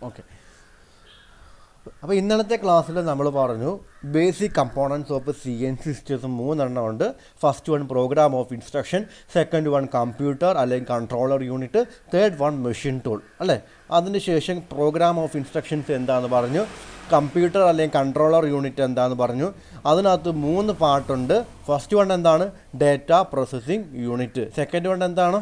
Okay. അപ്പോൾ ഇന്നലത്തെ ക്ലാസ്സിൽ നമ്മൾ പറഞ്ഞു basic components of CNC systems 3 ഉണ്ട്. First one program of instruction, second one computer അല്ലെങ്കിൽ controller unit, third one machine tool അല്ലേ. അതിനുശേഷം പ്രോഗ്രാം ഓഫ് ഇൻസ്ട്രക്ഷൻസ് എന്താണെന്ന് പറഞ്ഞു, കമ്പ്യൂട്ടർ അല്ലെങ്കിൽ കൺട്രോളർ യൂണിറ്റ് എന്താണെന്ന് പറഞ്ഞു. അതിനകത്ത് 3 പാർട്ടുണ്ട്. ഫസ്റ്റ് വൺ എന്താണ്? Data processing unit. Second one എന്താണ്?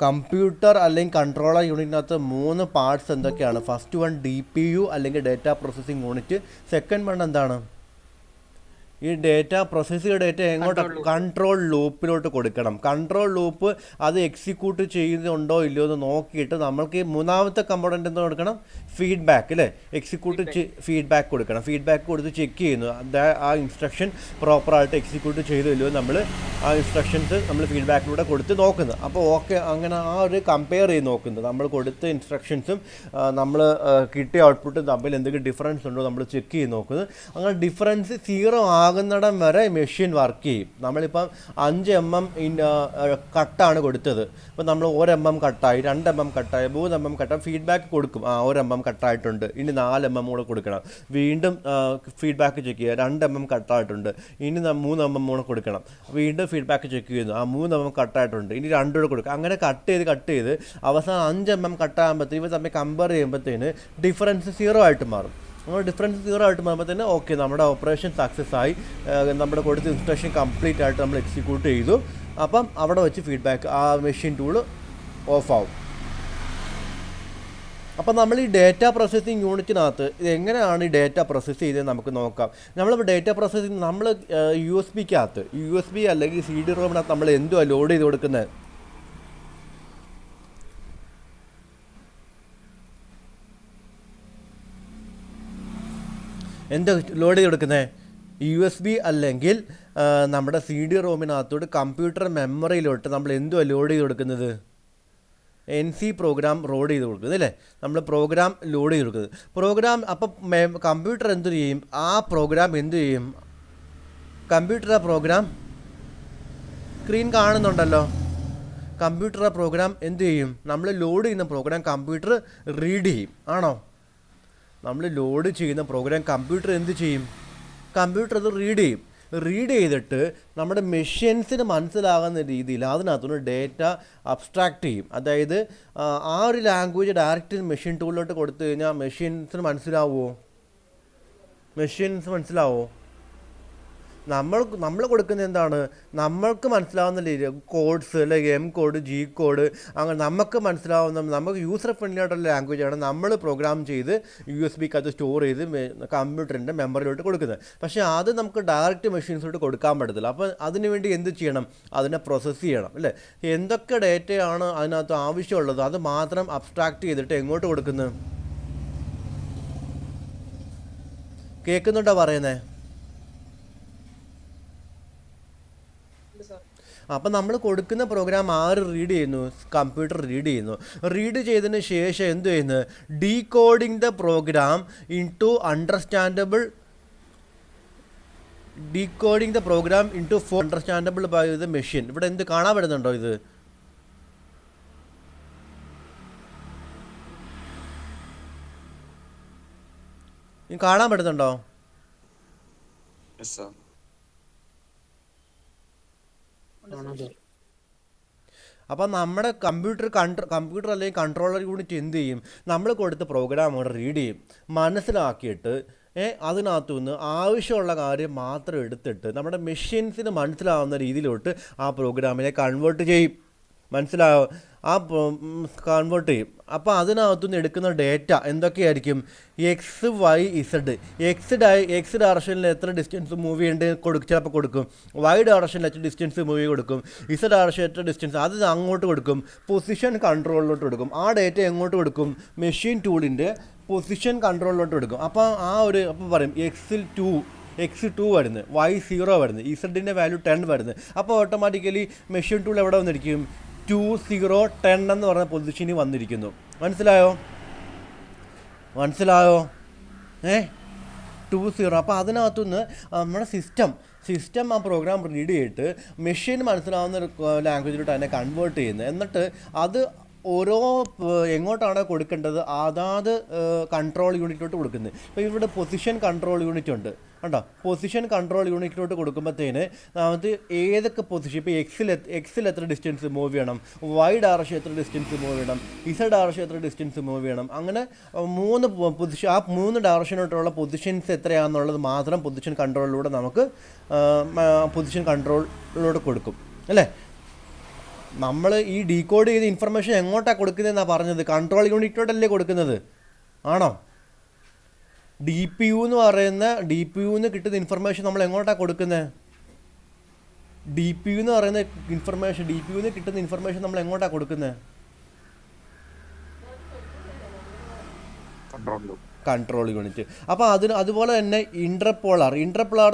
കമ്പ്യൂട്ടർ അല്ലെങ്കിൽ കൺട്രോളർ യൂണിറ്റിനകത്ത് 3 പാർട്സ് എന്തൊക്കെയാണ്? ഫസ്റ്റ് വൺ DPU അല്ലെങ്കിൽ data processing unit. Second one എന്താണ്? ഈ ഡേറ്റ പ്രോസസ്സ് ചെയ്ത ഡേറ്റ എങ്ങോട്ട്? കൺട്രോൾ ലൂപ്പിലോട്ട് കൊടുക്കണം. കൺട്രോൾ ലൂപ്പ് അത് എക്സിക്യൂട്ട് ചെയ്യുന്നുണ്ടോ ഇല്ലയോ എന്ന് നോക്കിയിട്ട് നമ്മൾക്ക് ഈ മൂന്നാമത്തെ കമ്പോണൻ്റ് എന്താ കൊടുക്കണം? ഫീഡ്ബാക്ക് അല്ലേ. ഫീഡ്ബാക്ക് കൊടുക്കണം. ഫീഡ്ബാക്ക് കൊടുത്ത് ചെക്ക് ചെയ്യുന്നു ആ ഇൻസ്ട്രക്ഷൻ പ്രോപ്പറായിട്ട് എക്സിക്യൂട്ട് ചെയ്തോ ഇല്ലയോ നമ്മൾ ആ ഇൻസ്ട്രക്ഷൻസ് നമ്മൾ ഫീഡ്ബാക്കിലൂടെ കൊടുത്ത് നോക്കുന്നത്. അപ്പോൾ ഓക്കെ, അങ്ങനെ ആ ഒരു കമ്പയർ ചെയ്ത് നോക്കുന്നത്. നമ്മൾ കൊടുത്ത ഇൻസ്ട്രക്ഷൻസും നമ്മൾ കിട്ടിയ ഔട്ട്പുട്ടും തമ്മിൽ എന്തെങ്കിലും ഡിഫറൻസ് ഉണ്ടോ നമ്മൾ ചെക്ക് ചെയ്ത് നോക്കുന്നത്. അങ്ങനെ ഡിഫറൻസ് 0 ആകുന്നിടം വരെ മെഷീൻ വർക്ക് ചെയ്യും. നമ്മളിപ്പം 5 mm കട്ടാണ് കൊടുത്തത്. ഇപ്പം നമ്മൾ 1 mm കട്ടായി, 2 mm കട്ടായി, 3 mm കട്ടായി, ഫീഡ്ബാക്ക് കൊടുക്കും. 1 mm കട്ടായിട്ടുണ്ട്, ഇനി 4 mm കൂടെ കൊടുക്കണം. വീണ്ടും ഫീഡ്ബാക്ക് ചെക്ക് ചെയ്യുക, 2 mm കട്ടായിട്ടുണ്ട്, ഇനി 3 mm കൂടെ കൊടുക്കണം. വീണ്ടും ഫീഡ്ബാക്ക് ചെക്ക് ചെയ്യുന്നു, 3 mm കട്ടായിട്ടുണ്ട്, ഇനി 2 കൂടെ കൊടുക്കുക. അങ്ങനെ കട്ട് ചെയ്ത് അവസാനം 5 mm കട്ടാകുമ്പോഴത്തേന് ഇവ തമ്മിൽ കമ്പയർ ചെയ്യുമ്പോഴത്തേന് ഡിഫറൻസ് 0 ആയിട്ട് മാറും. നമ്മൾ ഡിഫറൻസ് 0 ആയിട്ട് മാറുമ്പോഴത്തേന് ഓക്കെ, നമ്മുടെ ഓപ്പറേഷൻ സക്സസ് ആയി, നമ്മുടെ കൊടുത്ത ഇൻസ്ട്രക്ഷൻ കംപ്ലീറ്റ് ആയിട്ട് നമ്മൾ എക്സിക്യൂട്ട് ചെയ്തു. അപ്പം അവിടെ വെച്ച് ഫീഡ്ബാക്ക് ആ മെഷീൻ ടൂൾ ഓഫ് ആവും. അപ്പം നമ്മൾ ഈ ഡേറ്റ പ്രോസസ്സിംഗ് യൂണിറ്റിനകത്ത് ഇത് എങ്ങനെയാണ് ഈ ഡേറ്റ പ്രോസസ്സ് ചെയ്തത് നമുക്ക് നോക്കാം. നമ്മളിപ്പോൾ ഡേറ്റ പ്രോസസ്സിംഗ് നമ്മൾ USB അല്ലെങ്കിൽ CD-ROMനകത്ത് നമ്മൾ എന്തുവാ ലോഡ് ചെയ്ത് കൊടുക്കുന്നത്? എന്താ ലോഡ് ചെയ്ത് കൊടുക്കുന്നത്? USB അല്ലെങ്കിൽ നമ്മുടെ CD-ROMനകത്തോട്ട് കമ്പ്യൂട്ടർ മെമ്മറിയിലോട്ട് നമ്മൾ എന്തുവാ ലോഡ് ചെയ്ത് കൊടുക്കുന്നത്? NC പ്രോഗ്രാം ലോഡ് ചെയ്ത് കൊടുക്കുന്നത് അല്ലേ. നമ്മൾ പ്രോഗ്രാം ലോഡ് ചെയ്ത് കൊടുക്കുന്നത്. പ്രോഗ്രാം അപ്പം കമ്പ്യൂട്ടർ എന്ത് ചെയ്യും? ആ പ്രോഗ്രാം എന്ത് ചെയ്യും? കമ്പ്യൂട്ടർ പ്രോഗ്രാം സ്ക്രീൻ കാണുന്നുണ്ടല്ലോ. കമ്പ്യൂട്ടർ പ്രോഗ്രാം എന്ത് ചെയ്യും? നമ്മൾ ലോഡ് ചെയ്യുന്ന പ്രോഗ്രാം കമ്പ്യൂട്ടർ റീഡ് ചെയ്യും. ആണോ? നമ്മൾ ലോഡ് ചെയ്യുന്ന പ്രോഗ്രാം കമ്പ്യൂട്ടർ എന്ത് ചെയ്യും? കമ്പ്യൂട്ടർ അത് റീഡ് ചെയ്തിട്ട് നമ്മുടെ മെഷീൻസിന് മനസ്സിലാകുന്ന രീതിയിൽ അതിനകത്തുനിന്ന് ഡേറ്റ അബ്സ്ട്രാക്റ്റ് ചെയ്യും. അതായത് ആ ഒരു ലാംഗ്വേജ് ഡയറക്റ്റ് മെഷീൻ ടൂളിലോട്ട് കൊടുത്തു കഴിഞ്ഞാൽ മെഷീൻസിന് മനസ്സിലാവോ? നമ്മൾ കൊടുക്കുന്നത് എന്താണ്? നമ്മൾക്ക് മനസ്സിലാവുന്ന രീതിയിൽ കോഡ്സ് അല്ലെങ്കിൽ M കോഡ്, G കോഡ്, അങ്ങനെ നമുക്ക് മനസ്സിലാവുന്ന നമുക്ക് യൂസർ ഫ്രണ്ട്ലി ആയിട്ടുള്ള ലാംഗ്വേജാണ് നമ്മൾ പ്രോഗ്രാം ചെയ്ത് USB-ക്കകത്ത് സ്റ്റോർ ചെയ്ത് കമ്പ്യൂട്ടറിൻ്റെ മെമ്മറിയിലോട്ട് കൊടുക്കുന്നത്. പക്ഷേ അത് നമുക്ക് ഡയറക്റ്റ് മെഷീൻസിലോട്ട് കൊടുക്കാൻ പറ്റത്തില്ല. അപ്പോൾ അതിനുവേണ്ടി എന്ത് ചെയ്യണം? അതിനെ പ്രോസസ്സ് ചെയ്യണം അല്ലേ. എന്തൊക്കെ ഡേറ്റയാണ് അതിനകത്ത് ആവശ്യമുള്ളത് അത് മാത്രം അബ്സ്ട്രാക്റ്റ് ചെയ്തിട്ട് എങ്ങോട്ട് കൊടുക്കുന്നത്? കേൾക്കുന്നുണ്ടോ പറയുന്നത്? അപ്പം നമ്മൾ കൊടുക്കുന്ന പ്രോഗ്രാം ആര് റീഡ് ചെയ്യുന്നു? കമ്പ്യൂട്ടർ റീഡ് ചെയ്തതിന് ശേഷം എന്ത് ചെയ്യുന്നു? Decoding the program into understandable by the machine. ഇവിടെ എന്ത് കാണാൻ പറ്റുന്നുണ്ടോ? ഇത് കാണാൻ പറ്റുന്നുണ്ടോ? അപ്പം നമ്മുടെ കമ്പ്യൂട്ടർ അല്ലെങ്കിൽ കൺട്രോളർ യൂണിറ്റ് എന്ത് ചെയ്യും? നമ്മൾ കൊടുത്ത പ്രോഗ്രാം അവിടെ റീഡ് ചെയ്യും, മനസ്സിലാക്കിയിട്ട് അതിനകത്തുനിന്ന് ആവശ്യമുള്ള കാര്യം മാത്രം എടുത്തിട്ട് നമ്മുടെ മെഷീൻസിന് മനസ്സിലാവുന്ന രീതിയിലോട്ട് ആ പ്രോഗ്രാമിനെ കൺവേർട്ട് ചെയ്യും. മനസ്സിലാവും? കൺവേർട്ട് ചെയ്യും. അപ്പോൾ അതിനകത്തുനിന്ന് എടുക്കുന്ന ഡേറ്റ എന്തൊക്കെയായിരിക്കും? X, Y, Z. X ഡയറക്ഷനിൽ എത്ര ഡിസ്റ്റൻസ് മൂവ് ചെയ്യേണ്ടത് ചിലപ്പോൾ കൊടുക്കും. Y ഡയറക്ഷനിൽ എത്ര ഡിസ്റ്റൻസ് മൂവ് കൊടുക്കും. Z ഡയറക്ഷൻ എത്ര ഡിസ്റ്റൻസ് അത് അങ്ങോട്ട് കൊടുക്കും. പൊസിഷൻ കൺട്രോളിലോട്ട് കൊടുക്കും. ആ ഡേറ്റ എങ്ങോട്ട് കൊടുക്കും? മെഷീൻ ടൂളിൻ്റെ പൊസിഷൻ കൺട്രോളിലോട്ട് കൊടുക്കും. അപ്പോൾ അപ്പോൾ പറയും X2 വരുന്നത്, Y0 വരുന്നത്, Z വാല്യൂ 10 വരുന്നത്. അപ്പോൾ ഓട്ടോമാറ്റിക്കലി മെഷീൻ ടൂൾ എവിടെ വന്നിരിക്കും? 2, 0, 10 എന്ന് പറഞ്ഞ പൊസിഷനിൽ വന്നിരിക്കുന്നു. മനസ്സിലായോ? 20. അപ്പോൾ അതിനകത്തുനിന്ന് നമ്മുടെ സിസ്റ്റം ആ പ്രോഗ്രാം റീഡ് ചെയ്തിട്ട് മെഷീൻ മനസ്സിലാവുന്ന ഒരു ലാംഗ്വേജിലോട്ട് അതിനെ കൺവേർട്ട് ചെയ്യുന്നത്. എന്നിട്ട് അത് ഓരോ എങ്ങോട്ടാണ് കൊടുക്കേണ്ടത് അതാത് കൺട്രോൾ യൂണിറ്റിലോട്ട് കൊടുക്കുന്നത്. ഇപ്പോൾ ഇവിടെ പൊസിഷൻ കൺട്രോൾ യൂണിറ്റ് ഉണ്ട് കണ്ടോ. പൊസിഷൻ കൺട്രോൾ യൂണിറ്റിലോട്ട് കൊടുക്കുമ്പോഴത്തേന് നമുക്ക് ഏതൊക്കെ പൊസിഷൻ, ഇപ്പോൾ എക്സിൽ എത്ര ഡിസ്റ്റൻസ് മൂവ് ചെയ്യണം, വൈ ഡയറക്ഷൻ എത്ര ഡിസ്റ്റൻസ് മൂവ് ചെയ്യണം, ഇസഡ് ഡയറക്ഷൻ എത്ര ഡിസ്റ്റൻസ് മൂവ് ചെയ്യണം, അങ്ങനെ 3 പൊസിഷൻ, ആ 3 ഡയറക്ഷനോട്ടുള്ള പൊസിഷൻസ് എത്രയാണെന്നുള്ളത് മാത്രം പൊസിഷൻ കൺട്രോളിലൂടെ നമുക്ക് പൊസിഷൻ കൺട്രോളിലൂടെ കൊടുക്കും അല്ലേ. നമ്മൾ ഈ ഡീകോഡ് ചെയ്ത ഇൻഫർമേഷൻ എങ്ങോട്ടാണ് കൊടുക്കുന്നതെന്നാണ് പറഞ്ഞത്, കൺട്രോൾ യൂണിറ്റിലോട്ടല്ലേ കൊടുക്കുന്നത് ആണോ. ഡി പി യു എന്ന് കിട്ടുന്ന ഇൻഫർമേഷൻ നമ്മൾ എങ്ങോട്ടാണ് കൊടുക്കുന്നത്, ഡി പി യു എന്ന് കിട്ടുന്ന ഇൻഫർമേഷൻ നമ്മൾ എങ്ങോട്ടാണ് കൊടുക്കുന്നത്, കൺട്രോൾ യൂണിറ്റ്. അപ്പോൾ അതുപോലെ തന്നെ ഇൻ്റർപോളാർ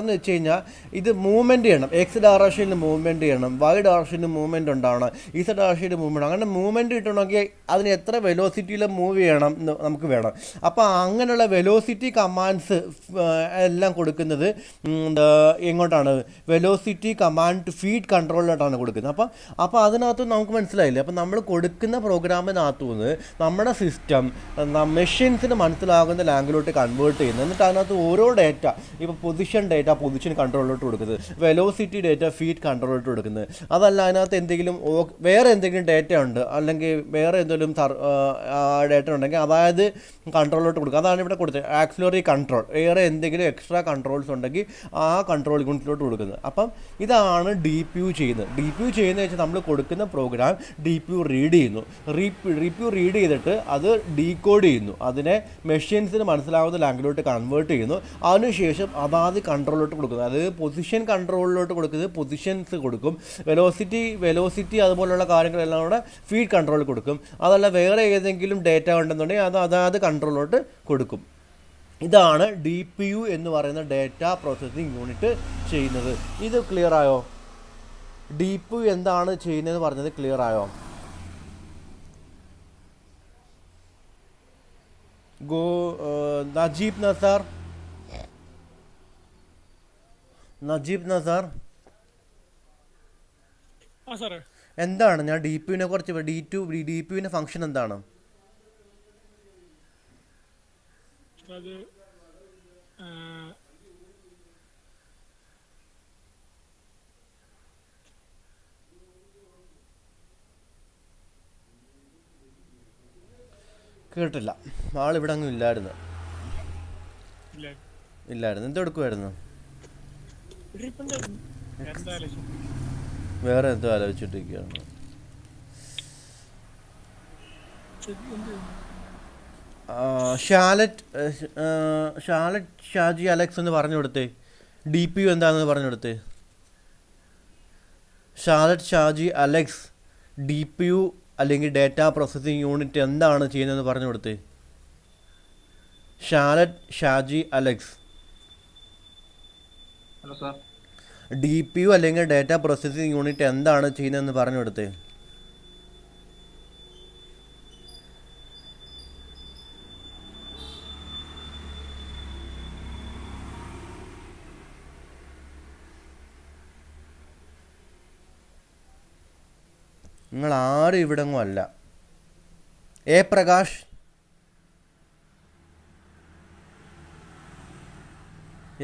എന്ന് വെച്ച് കഴിഞ്ഞാൽ ഇത് മൂവ്മെൻറ്റ് ചെയ്യണം, എക്സ് ഡയറക്ഷനിൽ മൂവ്മെൻറ്റ് ചെയ്യണം, വൈ ഡയറക്ഷനിൽ മൂവ്മെൻറ്റ് ഉണ്ടാവണം, ഇസഡ് ഡയറക്ഷനിൽ മൂവ്മെൻറ്റ്, അങ്ങനെ മൂവ്മെൻറ്റ് കിട്ടണമെങ്കിൽ അതിന് എത്ര വെലോസിറ്റിയിൽ മൂവ് ചെയ്യണം എന്ന് നമുക്ക് വേണം. അപ്പോൾ അങ്ങനെയുള്ള വെലോസിറ്റി കമാൻഡ്സ് എല്ലാം കൊടുക്കുന്നത് എങ്ങോട്ടാണ്, വെലോസിറ്റി കമാൻഡ് ഫീഡ് കൺട്രോളിലോട്ടാണ് കൊടുക്കുന്നത്. അപ്പോൾ അതിനകത്ത് നമുക്ക് മനസ്സിലായില്ലേ. അപ്പോൾ നമ്മൾ കൊടുക്കുന്ന പ്രോഗ്രാമിനകത്തുനിന്ന് നമ്മുടെ സിസ്റ്റം മെഷീൻസിന് മനസ്സിലാകുന്ന ലാംഗ്വേജിലോട്ട് കൺവേർട്ട് ചെയ്യുന്നത്. എന്നിട്ട് അതിനകത്ത് ഓരോ ഡേറ്റ, ഇപ്പോൾ പൊസിഷൻ കൺട്രോളിലോട്ട് കൊടുക്കുന്നത്, വെലോസിറ്റി ഡേറ്റ ഫീഡ് കൺട്രോളിലോട്ട് കൊടുക്കുന്നത്. അതല്ല അതിനകത്ത് വേറെ എന്തെങ്കിലും ഡേറ്റ ഉണ്ട്, അല്ലെങ്കിൽ വേറെ എന്തെങ്കിലും ഡേറ്റ ഉണ്ടെങ്കിൽ അതായത് കൺട്രോളിലോട്ട് കൊടുക്കുക. അതാണ് ഇവിടെ കൊടുത്തത്, ആക്സിലറി കൺട്രോൾ. വേറെ എന്തെങ്കിലും എക്സ്ട്രാ കൺട്രോൾസ് ഉണ്ടെങ്കിൽ ആ കൺട്രോൾ യൂണിറ്റിലോട്ട് കൊടുക്കുന്നത്. അപ്പം ഇതാണ് ഡി പി യു ചെയ്യുന്നത്. ഡി പി യു ചെയ്യുന്നത് വെച്ചാൽ നമ്മൾ കൊടുക്കുന്ന program D P U read ചെയ്യുന്നു. റീഡ് ചെയ്തിട്ട് അത് ഡീകോഡ് ചെയ്യുന്നു, അതിനെ മെഷീൻസിന് മനസ്സിലാവുന്ന ലാംഗ്വേജിലോട്ട് കൺവേർട്ട് ചെയ്യുന്നു. അതിനുശേഷം അതാത് കൺട്രോളിലോട്ട് കൊടുക്കുന്നു. അതായത് പൊസിഷൻ കൺട്രോളിലോട്ട് കൊടുക്കുന്നത് പൊസിഷൻസ് കൊടുക്കും, വെലോസിറ്റി അതുപോലുള്ള കാര്യങ്ങളെല്ലാം കൂടെ ഫീഡ് കൺട്രോളിൽ കൊടുക്കും. അതല്ല വേറെ ഏതെങ്കിലും ഡേറ്റ ഉണ്ടെന്നുണ്ടെങ്കിൽ അത് അതാത് കൺട്രോളിലോട്ട് കൊടുക്കും. ഇതാണ് ഡി പി യു എന്ന് പറയുന്ന ഡേറ്റ പ്രോസസ്സിംഗ് യൂണിറ്റ് ചെയ്യുന്നത്. ഇത് ക്ലിയർ ആയോ? ഡി പി യു എന്താണ് ചെയ്യുന്നതെന്ന് പറഞ്ഞത് ക്ലിയർ ആയോ? നജീബ് നസാർ എന്താണ്, ഞാൻ ഡി പി യുവിനെ കുറിച്ച് ഡി പി യുവിൻ്റെ ഫംഗ്ഷൻ എന്താണ്? കേട്ടില്ല, ആളിവിടെ അങ്ങ് ഇല്ലായിരുന്നു. എന്തെടുക്കുമായിരുന്നു? വേറെ എന്തോ ആലോചിച്ചിട്ടിരിക്കുകയാണ്. ഷാജി അലക്സ് എന്ന് പറഞ്ഞു കൊടുത്തേ, ഡി പി യു എന്താണെന്ന് പറഞ്ഞു കൊടുത്തേ. Shaji Alex D P U അല്ലെങ്കിൽ ഡേറ്റ പ്രോസസ്സിംഗ് യൂണിറ്റ് എന്താണ് ചെയ്യുന്നതെന്ന് പറഞ്ഞു കൊടുത്തേ. Shaji Alex D P U അല്ലെങ്കിൽ ഡേറ്റ പ്രോസസ്സിംഗ് യൂണിറ്റ് എന്താണ് ചെയ്യുന്നതെന്ന് പറഞ്ഞു കൊടുത്തേ. നിങ്ങൾ ആരും ഇവിടെങ്ങും അല്ല. പ്രകാശ് പ്രകാശ്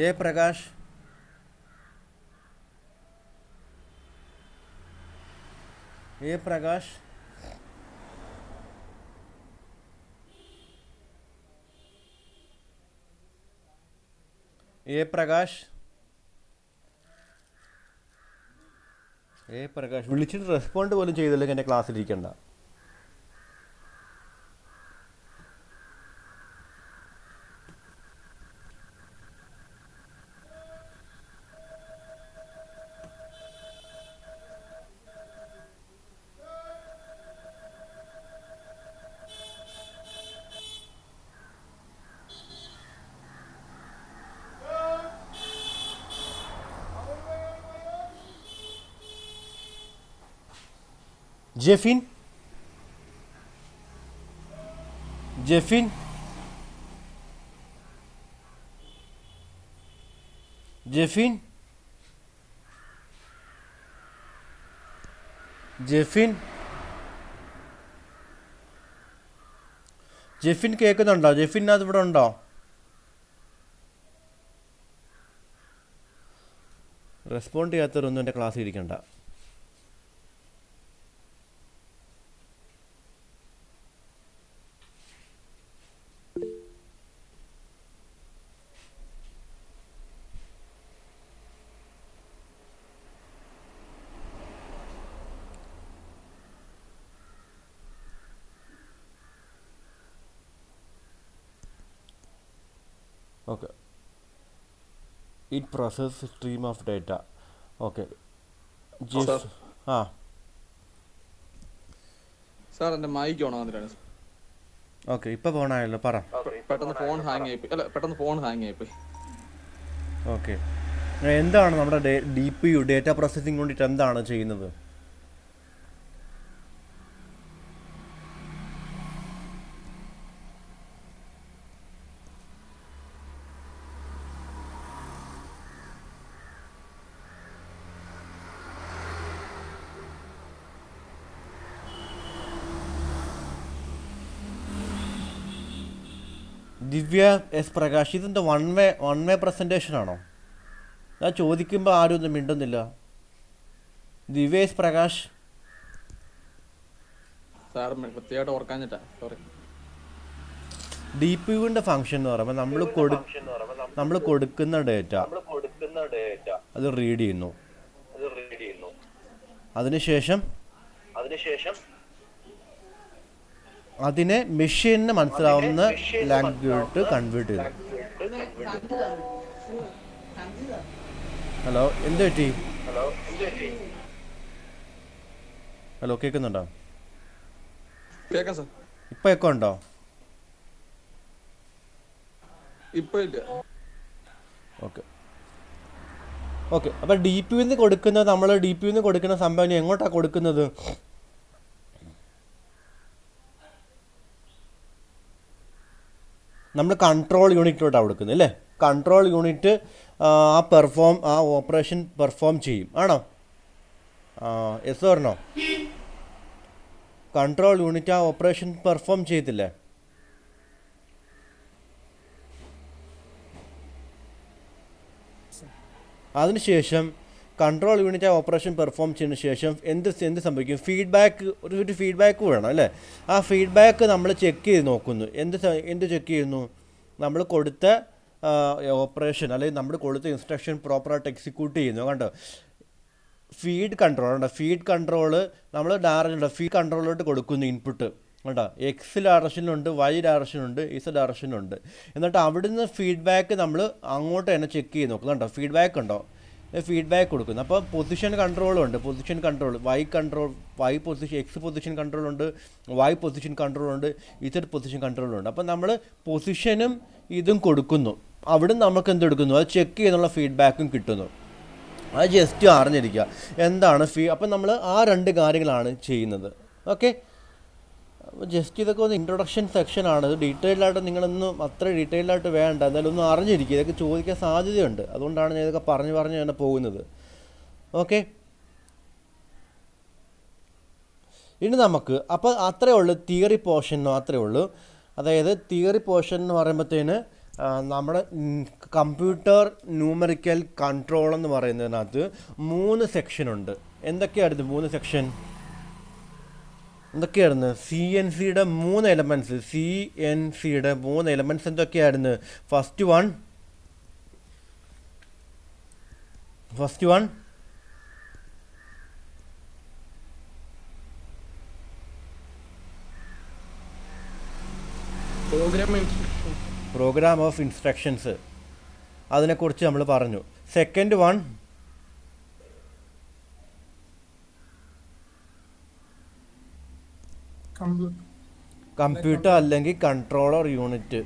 വിളിച്ചിട്ട് റെസ്പോണ്ട് പോലും ചെയ്തില്ലെങ്കിൽ എൻ്റെ ക്ലാസ്സിലിരിക്കണ്ട. ജെഫിൻ ജെഫിൻ ജെഫിൻ ജെഫിൻ കേൾക്കുന്നുണ്ടോ? ജെഫിൻ അത് ഇവിടെ ഉണ്ടോ? റെസ്പോണ്ട് ചെയ്യാത്തവരൊന്നും എൻ്റെ ക്ലാസ്സിൽ ഇരിക്കണ്ട. Okay, it process stream of data. Okay ആ സാർ എൻ്റെ മൈക്ക് ഓൺ ആകുന്നില്ലാണ്. ഓക്കെ, ഇപ്പോൾ ഫോണായല്ലോ, പറ. പെട്ടെന്ന് ഫോൺ ഹാങ് ആയിപ്പോയി. ഓക്കെ, എന്താണ് നമ്മുടെ DPU ഡേറ്റ പ്രോസസ്സിംഗ് യൂണിറ്റ് എന്താണ് ചെയ്യുന്നത്? ദിവ്യ എസ് പ്രകാശ്, ഇതെന്താ വൺ വേ പ്രസൻറ്റേഷൻ ആണോ? ഞാൻ ചോദിക്കുമ്പോൾ ആരും ഒന്നും മിണ്ടുന്നില്ല. ദിവ്യ എസ് പ്രകാശ്, DPUവിൻ്റെ ഫംഗ്ഷൻ എന്ന് പറയുമ്പോൾ നമ്മൾ കൊടുക്കുന്ന ഡേറ്റ അത് റീഡ് ചെയ്യുന്നു. അതിനുശേഷം അതിനെ മെഷീനിന് മനസ്സിലാവുന്ന ലാംഗ്വേജ് കൺവേർട്ട് ചെയ്തു. ഹലോ, എന്ത് പറ്റി? ഹലോ, കേൾക്കുന്നുണ്ടോ? ഇപ്പൊ ഒക്കെ ഉണ്ടോ? Okay okay. അപ്പം DPUന്ന് കൊടുക്കുന്നത്, നമ്മൾ DPUന്ന് കൊടുക്കുന്ന സംഭവം എങ്ങോട്ടാണ് കൊടുക്കുന്നത്? നമ്മൾ കൺട്രോൾ യൂണിറ്റിലോട്ടാണ് കൊടുക്കുന്നത് അല്ലേ? കൺട്രോൾ യൂണിറ്റ് ആ ഓപ്പറേഷൻ പെർഫോം ചെയ്യും, ആണോ? Yes or no? Control unit ആ ഓപ്പറേഷൻ പെർഫോം ചെയ്തില്ലേ? അതിനുശേഷം കൺട്രോൾ യൂണിറ്റ് ആ ഓപ്പറേഷൻ പെർഫോം ചെയ്യുന്ന ശേഷം എന്ത് സംഭവിക്കും? ഒരു ഫീഡ്ബാക്ക് വേണം അല്ലേ? ആ ഫീഡ്ബാക്ക് നമ്മൾ ചെക്ക് ചെയ്ത് നോക്കുന്നു. എന്ത് ചെക്ക് ചെയ്യുന്നു? നമ്മൾ കൊടുത്ത ഓപ്പറേഷൻ അല്ലെങ്കിൽ നമ്മൾ കൊടുത്ത ഇൻസ്ട്രക്ഷൻ പ്രോപ്പറായിട്ട് എക്സിക്യൂട്ട് ചെയ്യുന്നു. കണ്ടോ? ഫീഡ് കൺട്രോള് നമ്മൾ ഫീഡ് കൺട്രോളിലോട്ട് കൊടുക്കുന്നു ഇൻപുട്ട്. കേട്ടോ? എക്സ് ഡയറക്ഷനുണ്ട്, വൈ ഡയറക്ഷനുണ്ട്, ഇസഡ് ഡയറക്ഷനുണ്ട്. എന്നിട്ട് അവിടുന്ന് ഫീഡ്ബാക്ക് നമ്മൾ അങ്ങോട്ട് തന്നെ ചെക്ക് ചെയ്ത് നോക്കും. കണ്ടോ? ഫീഡ്ബാക്ക് ഉണ്ടോ? ഫീഡ്ബാക്ക് കൊടുക്കുന്നു. അപ്പോൾ പൊസിഷൻ കൺട്രോളും ഉണ്ട്. പൊസിഷൻ കൺട്രോൾ, എക്സ് പൊസിഷൻ കൺട്രോളുണ്ട്, വൈ പൊസിഷൻ കൺട്രോളുണ്ട്, ഇസഡ് പൊസിഷൻ കൺട്രോളുണ്ട്. അപ്പോൾ നമ്മൾ പൊസിഷനും ഇതും കൊടുക്കുന്നു. അവിടുന്ന് നമുക്ക് എന്തെടുക്കുന്നു? അത് ചെക്ക് ചെയ്യുന്നുള്ള ഫീഡ്ബാക്കും കിട്ടുന്നു. അത് ജസ്റ്റ് അറിഞ്ഞിരിക്കുക എന്താണ് അപ്പം നമ്മൾ ആ രണ്ട് കാര്യങ്ങളാണ് ചെയ്യുന്നത്. ഓക്കെ, ജസ്റ്റ് ഇതൊക്കെ ഒന്ന് ഇൻട്രൊഡക്ഷൻ സെക്ഷനാണ്. ഇത് ഡീറ്റെയിൽഡായിട്ട് നിങ്ങളൊന്നും അത്ര ഡീറ്റെയിൽഡായിട്ട് വേണ്ട, എന്നാലും ഒന്ന് അറിഞ്ഞിരിക്കുക. ഇതൊക്കെ ചോദിക്കാൻ സാധ്യതയുണ്ട്, അതുകൊണ്ടാണ് ഞാൻ ഇതൊക്കെ പറഞ്ഞ് തന്നെ പോകുന്നത്. ഓക്കെ, ഇനി നമുക്ക് അപ്പോൾ അത്രയേ ഉള്ളൂ, തിയറി പോർഷൻ മാത്രമേ ഉള്ളൂ. അതായത് തിയറി പോർഷൻ എന്ന് പറയുമ്പോഴത്തേന് നമ്മുടെ കമ്പ്യൂട്ടർ ന്യൂമറിക്കൽ കൺട്രോൾ എന്ന് പറയുന്നതിനകത്ത് 3 സെക്ഷനുണ്ട്. എന്തൊക്കെയായിരുന്നു 3 സെക്ഷൻ? എന്തൊക്കെയായിരുന്നു? CNCയുടെ 3 എലമെൻറ്റ്സ്. CNCയുടെ 3 എലമെൻറ്റ്സ് എന്തൊക്കെയായിരുന്നു? First one program of instructions, അതിനെക്കുറിച്ച് നമ്മൾ പറഞ്ഞു. സെക്കൻഡ് വൺ കമ്പ്യൂട്ടർ അല്ലെങ്കിൽ കൺട്രോളർ യൂണിറ്റ്,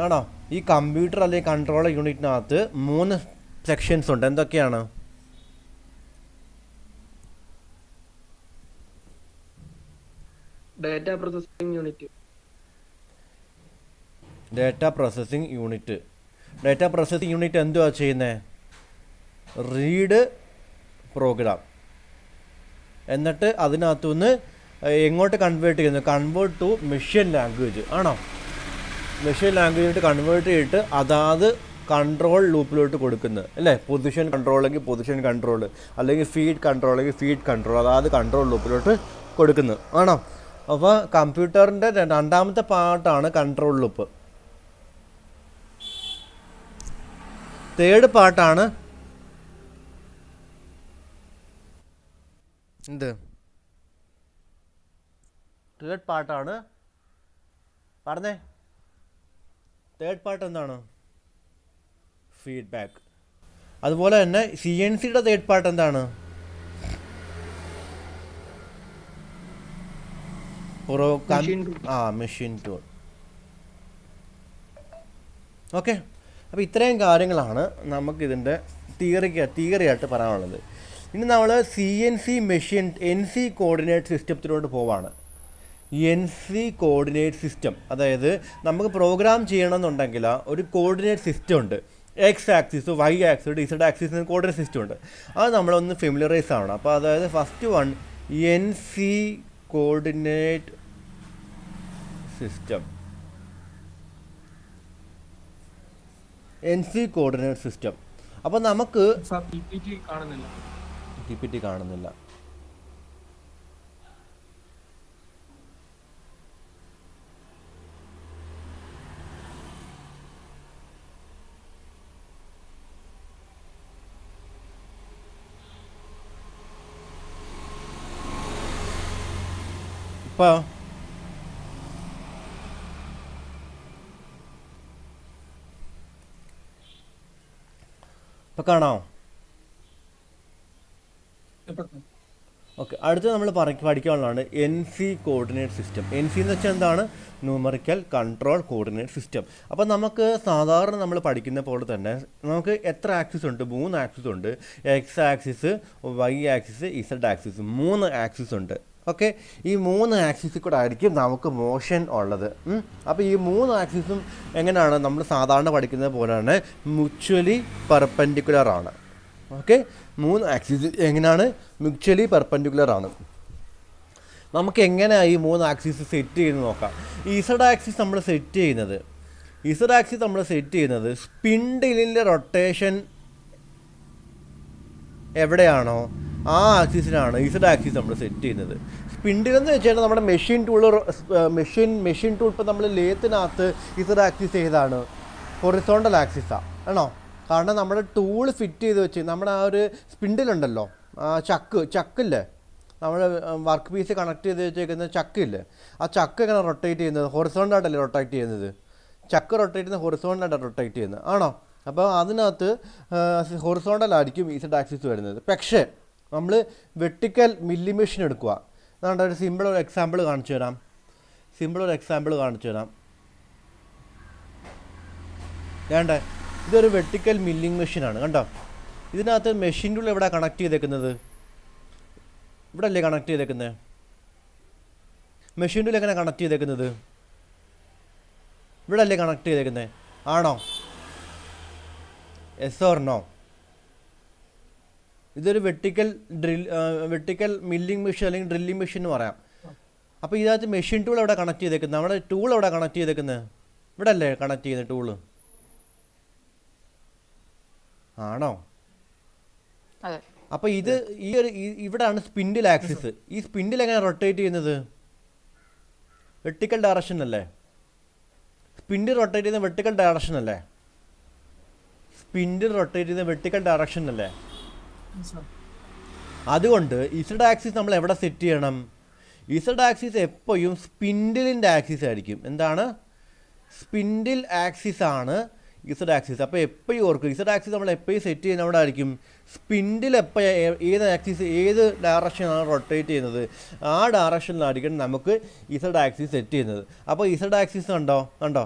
ആണോ? ഈ കമ്പ്യൂട്ടർ അല്ലെങ്കിൽ കൺട്രോളർ യൂണിറ്റിനകത്ത് 3 സെക്ഷൻസ് ഉണ്ട്. എന്തൊക്കെയാണ്? Data processing unit. Data processing unit എന്തുവാ ചെയ്യുന്നത്? Read program. എന്നിട്ട് അതിനകത്തുനിന്ന് എങ്ങോട്ട് കൺവേർട്ട് ചെയ്യുന്നു? കൺവേർട്ട് ടു മെഷീൻ ലാംഗ്വേജ് ആണോ? മെഷീൻ ലാംഗ്വേജായിട്ട് കൺവേർട്ട് ചെയ്തിട്ട് അതാത് കൺട്രോൾ ലൂപ്പിലോട്ട് കൊടുക്കുന്നത് അല്ലേ? പൊസിഷൻ കൺട്രോൾ എങ്കിൽ പൊസിഷൻ കൺട്രോൾ, അല്ലെങ്കിൽ ഫീഡ് കൺട്രോൾ എങ്കിൽ ഫീഡ് കൺട്രോൾ, അതാത് കൺട്രോൾ ലൂപ്പിലോട്ട് കൊടുക്കുന്നത് ആണോ? അപ്പോൾ കമ്പ്യൂട്ടറിൻ്റെ രണ്ടാമത്തെ പാർട്ടാണ് കൺട്രോൾ ലൂപ്പ്. തേർഡ് പാർട്ടാണ് എന്ത്? തേർഡ് പാർട്ടാണ് പറഞ്ഞേ. തേർഡ് പാർട്ട് എന്താണ്? ഫീഡ്ബാക്ക്. അതുപോലെ തന്നെ CNCയുടെ തേർഡ് പാർട്ട് എന്താണ്? Machine tool. ഓക്കെ, അപ്പോൾ ഇത്രയും കാര്യങ്ങളാണ് നമുക്കിതിൻ്റെ തിയറി ആയിട്ട് പറയാനുള്ളത്. ഇനി നമ്മൾ CNC മെഷീൻ NC കോർഡിനേറ്റ് സിസ്റ്റത്തിലോട്ട് പോവാണ്. NC കോർഡിനേറ്റ് സിസ്റ്റം, അതായത് നമുക്ക് പ്രോഗ്രാം ചെയ്യണമെന്നുണ്ടെങ്കിൽ ഒരു കോർഡിനേറ്റ് സിസ്റ്റം ഉണ്ട്. X axis, Y axis, Z axis coordinate system ഉണ്ട്. അത് നമ്മളൊന്ന് ഫെമിലറൈസ് ആവണം. അപ്പോൾ അതായത് first one NC coordinate system. NC coordinate system. അപ്പോൾ നമുക്ക് PPT കാണുന്നില്ല. ഇപ്പോൾ കാണാമോ? ഓക്കെ, അടുത്ത് നമ്മൾ പഠിക്കാനുള്ളതാണ് NC കോർഡിനേറ്റ് സിസ്റ്റം. NC എന്ന് വെച്ചാൽ എന്താണ്? Numerical control coordinate system. അപ്പോൾ നമുക്ക് സാധാരണ നമ്മൾ പഠിക്കുന്ന പോലെ തന്നെ നമുക്ക് എത്ര ആക്സിസ് ഉണ്ട്? 3 ആക്സിസ് ഉണ്ട്. X axis, Y axis, Z axis, 3 axis ഉണ്ട്. ഓക്കെ, ഈ 3 ആക്സിസിൽ കൂടെ ആയിരിക്കും നമുക്ക് മോഷൻ ഉള്ളത്. അപ്പോൾ ഈ 3 ആക്സിസും എങ്ങനെയാണ്? നമ്മൾ സാധാരണ പഠിക്കുന്നത് പോലെയാണ് മ്യൂച്വലി പെർപെൻഡിക്കുലർ ആണ്. ഓക്കെ, 3 ആക്സിസ് എങ്ങനെയാണ്? മ്യൂച്വലി പെർപെൻഡിക്കുലർ ആണ്. നമുക്ക് എങ്ങനെയാണ് ഈ 3 ആക്സിസ് സെറ്റ് ചെയ്യുന്നത് നോക്കാം. Z ആക്സിസ് നമ്മൾ സെറ്റ് ചെയ്യുന്നത് സ്പിൻഡിലിൻ്റെ റൊട്ടേഷൻ എവിടെയാണോ ആ ആക്സിസിനാണ് Z ആക്സിസ് നമ്മൾ സെറ്റ് ചെയ്യുന്നത്. സ്പിൻഡിലെന്ന് വെച്ചാൽ നമ്മുടെ മെഷീൻ ടൂൾ ഇപ്പോൾ നമ്മൾ ലേത്തിനകത്ത് Z ആക്സിസ് ഏതാണ്? ഹൊറിസോണ്ടൽ ആക്സിസാണ് ആണോ? കാരണം നമ്മുടെ ടൂൾ ഫിറ്റ് ചെയ്ത് വെച്ച് നമ്മുടെ ആ ഒരു സ്പിൻഡിലുണ്ടല്ലോ, ചക്കില്ലേ, നമ്മൾ വർക്ക് പീസ് കണക്ട് ചെയ്ത് വെച്ചേക്കുന്ന ചക്കില്ലേ, ആ ചക്ക് എങ്ങനെ റൊട്ടേറ്റ് ചെയ്യുന്നത്? ഹൊറിസോണ്ടലായിട്ടല്ലേ റൊട്ടേറ്റ് ചെയ്യുന്നത്? ചക്ക് റൊട്ടേറ്റ് ചെയ്യുന്നത് ഹൊറിസോണ്ടലായിട്ടാണ് റൊട്ടേറ്റ് ചെയ്യുന്നത് ആണോ? അപ്പോൾ അതിനകത്ത് ഹൊറിസോണ്ടലായിരിക്കും Z ആക്സിസ് വരുന്നത്. പക്ഷേ നമ്മൾ വെർട്ടിക്കൽ മില്ലി മെഷീൻ എടുക്കുക. അതുകൊണ്ട് ഒരു സിമ്പിൾ ഒരു എക്സാമ്പിൾ കാണിച്ചു തരാം. വേണ്ടേ? ഇതൊരു വെർട്ടിക്കൽ മില്ലിംഗ് മെഷീനാണ്. കണ്ടോ? ഇതിനകത്ത് മെഷീൻ ടൂൾ എവിടെ കണക്ട് ചെയ്തേക്കുന്നത്? ഇവിടെ അല്ലേ കണക്ട് ചെയ്തേക്കുന്നത്? മെഷീൻ ടൂൾ എങ്ങനെ കണക്ട് ചെയ്തേക്കുന്നത്? ഇവിടെ അല്ലേ കണക്ട് ചെയ്തേക്കുന്നത്? ആണോ? Yes or no? ഇതൊരു വെർട്ടിക്കൽ മില്ലിംഗ് മെഷീൻ അല്ലെങ്കിൽ ഡ്രില്ലിംഗ് മെഷീൻ എന്ന് പറയാം. അപ്പോൾ ഇതിനകത്ത് മെഷീൻ ടൂൾ എവിടെ കണക്ട് ചെയ്തേക്കുന്നത്? നമ്മുടെ ടൂൾ എവിടെ കണക്ട് ചെയ്തേക്കുന്നത്? ഇവിടെ അല്ലേ കണക്ട് ചെയ്യുന്നത് ടൂള്? ആണോ? അപ്പോൾ ഇത് ഇവിടാണ് സ്പിൻഡിൽ ആക്സിസ്. ഈ സ്പിൻഡിൽ എങ്ങനെ റൊട്ടേറ്റ് ചെയ്യുന്നത്? വെർട്ടിക്കൽ ഡയറക്ഷൻ അല്ലേ? സ്പിൻഡിൽ റൊട്ടേറ്റ് ചെയ്യുന്ന വെർട്ടിക്കൽ ഡയറക്ഷൻ അല്ലേ? അതുകൊണ്ട് Z ആക്സിസ് നമ്മൾ എവിടെ സെറ്റ് ചെയ്യണം? Z ആക്സിസ് എപ്പോഴും സ്പിൻഡിലിൻ്റെ ആക്സിസ് ആയിരിക്കും. എന്താണ്? സ്പിൻഡിൽ ആക്സിസ് ആണ് Z ആക്സിസ്. അപ്പോൾ എപ്പോഴും ഓർക്കും, Z ആക്സിസ് നമ്മൾ എപ്പോഴും സെറ്റ് ചെയ്യുന്ന അവിടെ ആയിരിക്കും. സ്പിൻഡിൽ ഏത് ആക്സിസ് ഏത് ഡയറക്ഷനാണ് റൊട്ടേറ്റ് ചെയ്യുന്നത് ആ ഡയറക്ഷനിലായിരിക്കും നമുക്ക് Z ആക്സിസ് സെറ്റ് ചെയ്യുന്നത്. അപ്പോൾ Z ആക്സിസ് കണ്ടോ?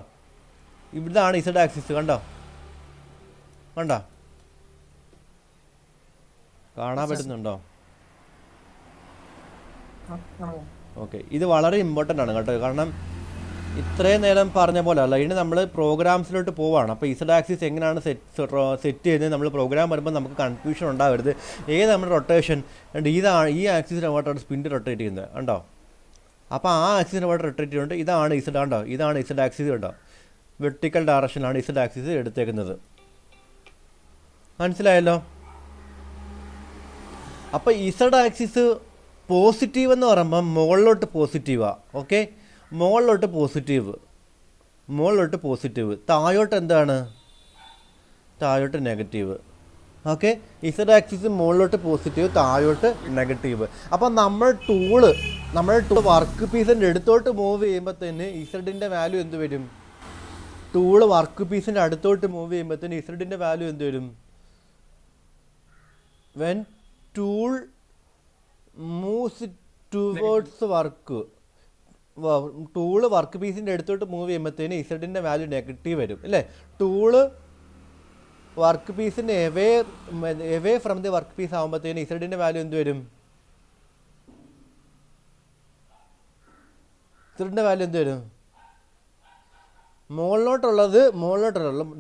ഇവിടാണ് Z ആക്സിസ്. കണ്ടോ? കാണാൻ പറ്റുന്നുണ്ടോ? ഓക്കെ, ഇത് വളരെ ഇമ്പോർട്ടൻ്റ് ആണ് കേട്ടോ. കാരണം ഇത്രയും നേരം പറഞ്ഞ പോലെ അല്ല, ഇനി നമ്മൾ പ്രോഗ്രാംസിലോട്ട് പോവുകയാണ്. അപ്പോൾ ഇസഡ് ആക്സിസ് എങ്ങനെയാണ് സെറ്റ് ചെയ്യുന്നത്, നമ്മൾ പ്രോഗ്രാം വരുമ്പോൾ നമുക്ക് കൺഫ്യൂഷൻ ഉണ്ടാവരുത്. ഏത് നമ്മുടെ റൊട്ടേഷൻ ഇതാണ്, ഈ ആക്സിസിന് അങ്ങോട്ടാണ് സ്പിൻ റൊട്ടേറ്റ് ചെയ്യുന്നത് ഉണ്ടോ. അപ്പോൾ ആ ആക്സിസിന് അങ്ങോട്ട് റൊട്ടേറ്റ് ചെയ്യുന്നുണ്ട്. ഇതാണ് ഇസഡ് ഉണ്ടോ, ഇതാണ് ഇസഡ് ആക്സിസ് ഉണ്ടോ, വെർട്ടിക്കൽ ഡയറക്ഷനിലാണ് ഇസഡ് ആക്സിസ് എടുത്തേക്കുന്നത്. മനസ്സിലായല്ലോ. അപ്പോൾ ഇസഡ് ആക്സിസ് പോസിറ്റീവ് എന്ന് പറയുമ്പം മുകളിലോട്ട് പോസിറ്റീവാണ്. ഓക്കെ, മുകളിലോട്ട് പോസിറ്റീവ്, താഴോട്ട് എന്താണ്, താഴോട്ട് നെഗറ്റീവ്. ഓക്കെ, ഇസഡ് ആക്സിസ് മുകളിലോട്ട് പോസിറ്റീവ്, താഴോട്ട് നെഗറ്റീവ്. അപ്പം നമ്മുടെ ടൂള് വർക്ക് പീസിൻ്റെ അടുത്തോട്ട് മൂവ് ചെയ്യുമ്പോൾ തന്നെ ഇസഡിൻ്റെ വാല്യൂ എന്ത് വരും, ടൂള് വർക്ക് പീസിൻ്റെ അടുത്തോട്ട് മൂവ് ചെയ്യുമ്പോൾ തന്നെ ഇസഡിൻ്റെ വാല്യൂ എന്ത് വരും, when tool moves towards work, tool work പീസിൻ്റെ അടുത്തോട്ട് മൂവ് ചെയ്യുമ്പോഴത്തേന് ഇസഡിൻ്റെ വാല്യൂ നെഗറ്റീവ് വരും അല്ലേ. ടൂള് വർക്ക് പീസിന് away from the work piece ആകുമ്പോഴത്തേന് ഇസഡിൻ്റെ വാല്യൂ എന്ത് വരും, ഇസഡിൻ്റെ വാല്യൂ എന്ത് വരും, മുകളിലോട്ടുള്ള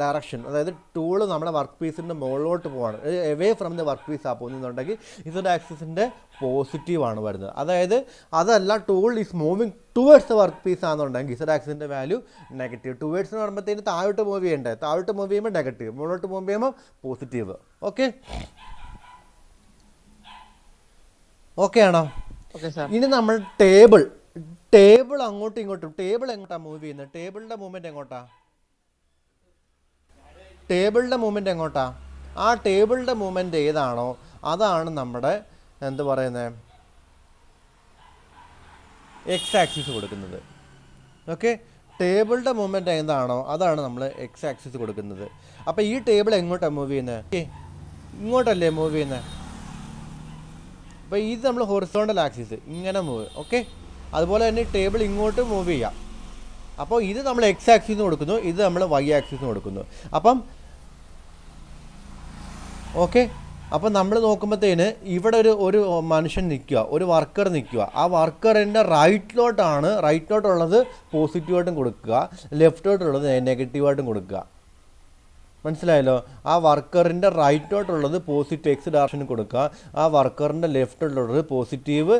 ഡയറക്ഷൻ, അതായത് ടൂള് നമ്മുടെ വർക്ക് പീസിൻ്റെ മുകളിലോട്ട് പോവാണ്, away from the work piece ആ പോകുന്നുണ്ടെങ്കിൽ ഇസഡ് ആക്സിസിൻ്റെ പോസിറ്റീവാണ് വരുന്നത്. അതായത് അതല്ല, tool is moving towards the work piece ആണെന്നുണ്ടെങ്കിൽ ഇസഡ് ആക്സിസിൻ്റെ വാല്യൂ നെഗറ്റീവ്. ടുവേർഡ്സ് എന്ന് പറയുമ്പോഴത്തേന് താഴോട്ട് മൂവ് ചെയ്യണ്ടേ, താഴോട്ട് മൂവ് ചെയ്യുമ്പോൾ നെഗറ്റീവ്, മുകളിലോട്ട് മൂവ് ചെയ്യുമ്പോൾ പോസിറ്റീവ്. ഓക്കെ ആണോ. ഇനി നമ്മൾ ടേബിൾ അങ്ങോട്ടും ഇങ്ങോട്ടും, ടേബിൾ എങ്ങോട്ടാണ് മൂവ് ചെയ്യുന്നത്, ടേബിളിൻ്റെ മൂവ്മെൻറ്റ് എങ്ങോട്ടാ, ആ ടേബിളിൻ്റെ മൂവ്മെൻറ്റ് ഏതാണോ അതാണ് നമ്മുടെ എന്ത് പറയുന്നത് എക്സ് ആക്സിസ് കൊടുക്കുന്നത്. ഓക്കെ, ടേബിളിൻ്റെ മൂവ്മെൻറ്റ് എന്താണോ അതാണ് നമ്മൾ എക്സ് ആക്സിസ് കൊടുക്കുന്നത്. അപ്പോൾ ഈ ടേബിൾ എങ്ങോട്ടാണ് മൂവ് ചെയ്യുന്നത്, ഇങ്ങോട്ടല്ലേ മൂവ് ചെയ്യുന്നത്. അപ്പോൾ ഇത് നമ്മൾ ഹൊറിസോണ്ടൽ ആക്സിസ് ഇങ്ങനെ മൂവ്. ഓക്കെ, അതുപോലെ തന്നെ ടേബിൾ ഇങ്ങോട്ട് മൂവ് ചെയ്യാം. അപ്പോൾ ഇത് നമ്മൾ എക്സ് ആക്സിസിന് കൊടുക്കുന്നു, ഇത് നമ്മൾ വൈ ആക്സിസിന് കൊടുക്കുന്നു. അപ്പം ഓക്കെ, അപ്പം നമ്മൾ നോക്കുമ്പോഴത്തേന് ഇവിടെ ഒരു മനുഷ്യൻ നിൽക്കുക, ഒരു വർക്കർ നിൽക്കുക. ആ വർക്കറിൻ്റെ റൈറ്റിലോട്ടുള്ളത് പോസിറ്റീവായിട്ടും കൊടുക്കുക, ലെഫ്റ്റിലോട്ടുള്ളത് നെഗറ്റീവായിട്ടും കൊടുക്കുക. മനസ്സിലായല്ലോ. ആ വർക്കറിൻ്റെ റൈറ്റിലോട്ടുള്ളത് പോസിറ്റീവ് എക്സ് ഡയറക്ഷനും കൊടുക്കുക, ആ വർക്കറിൻ്റെ ലെഫ്റ്റിലുള്ളത് പോസിറ്റീവ്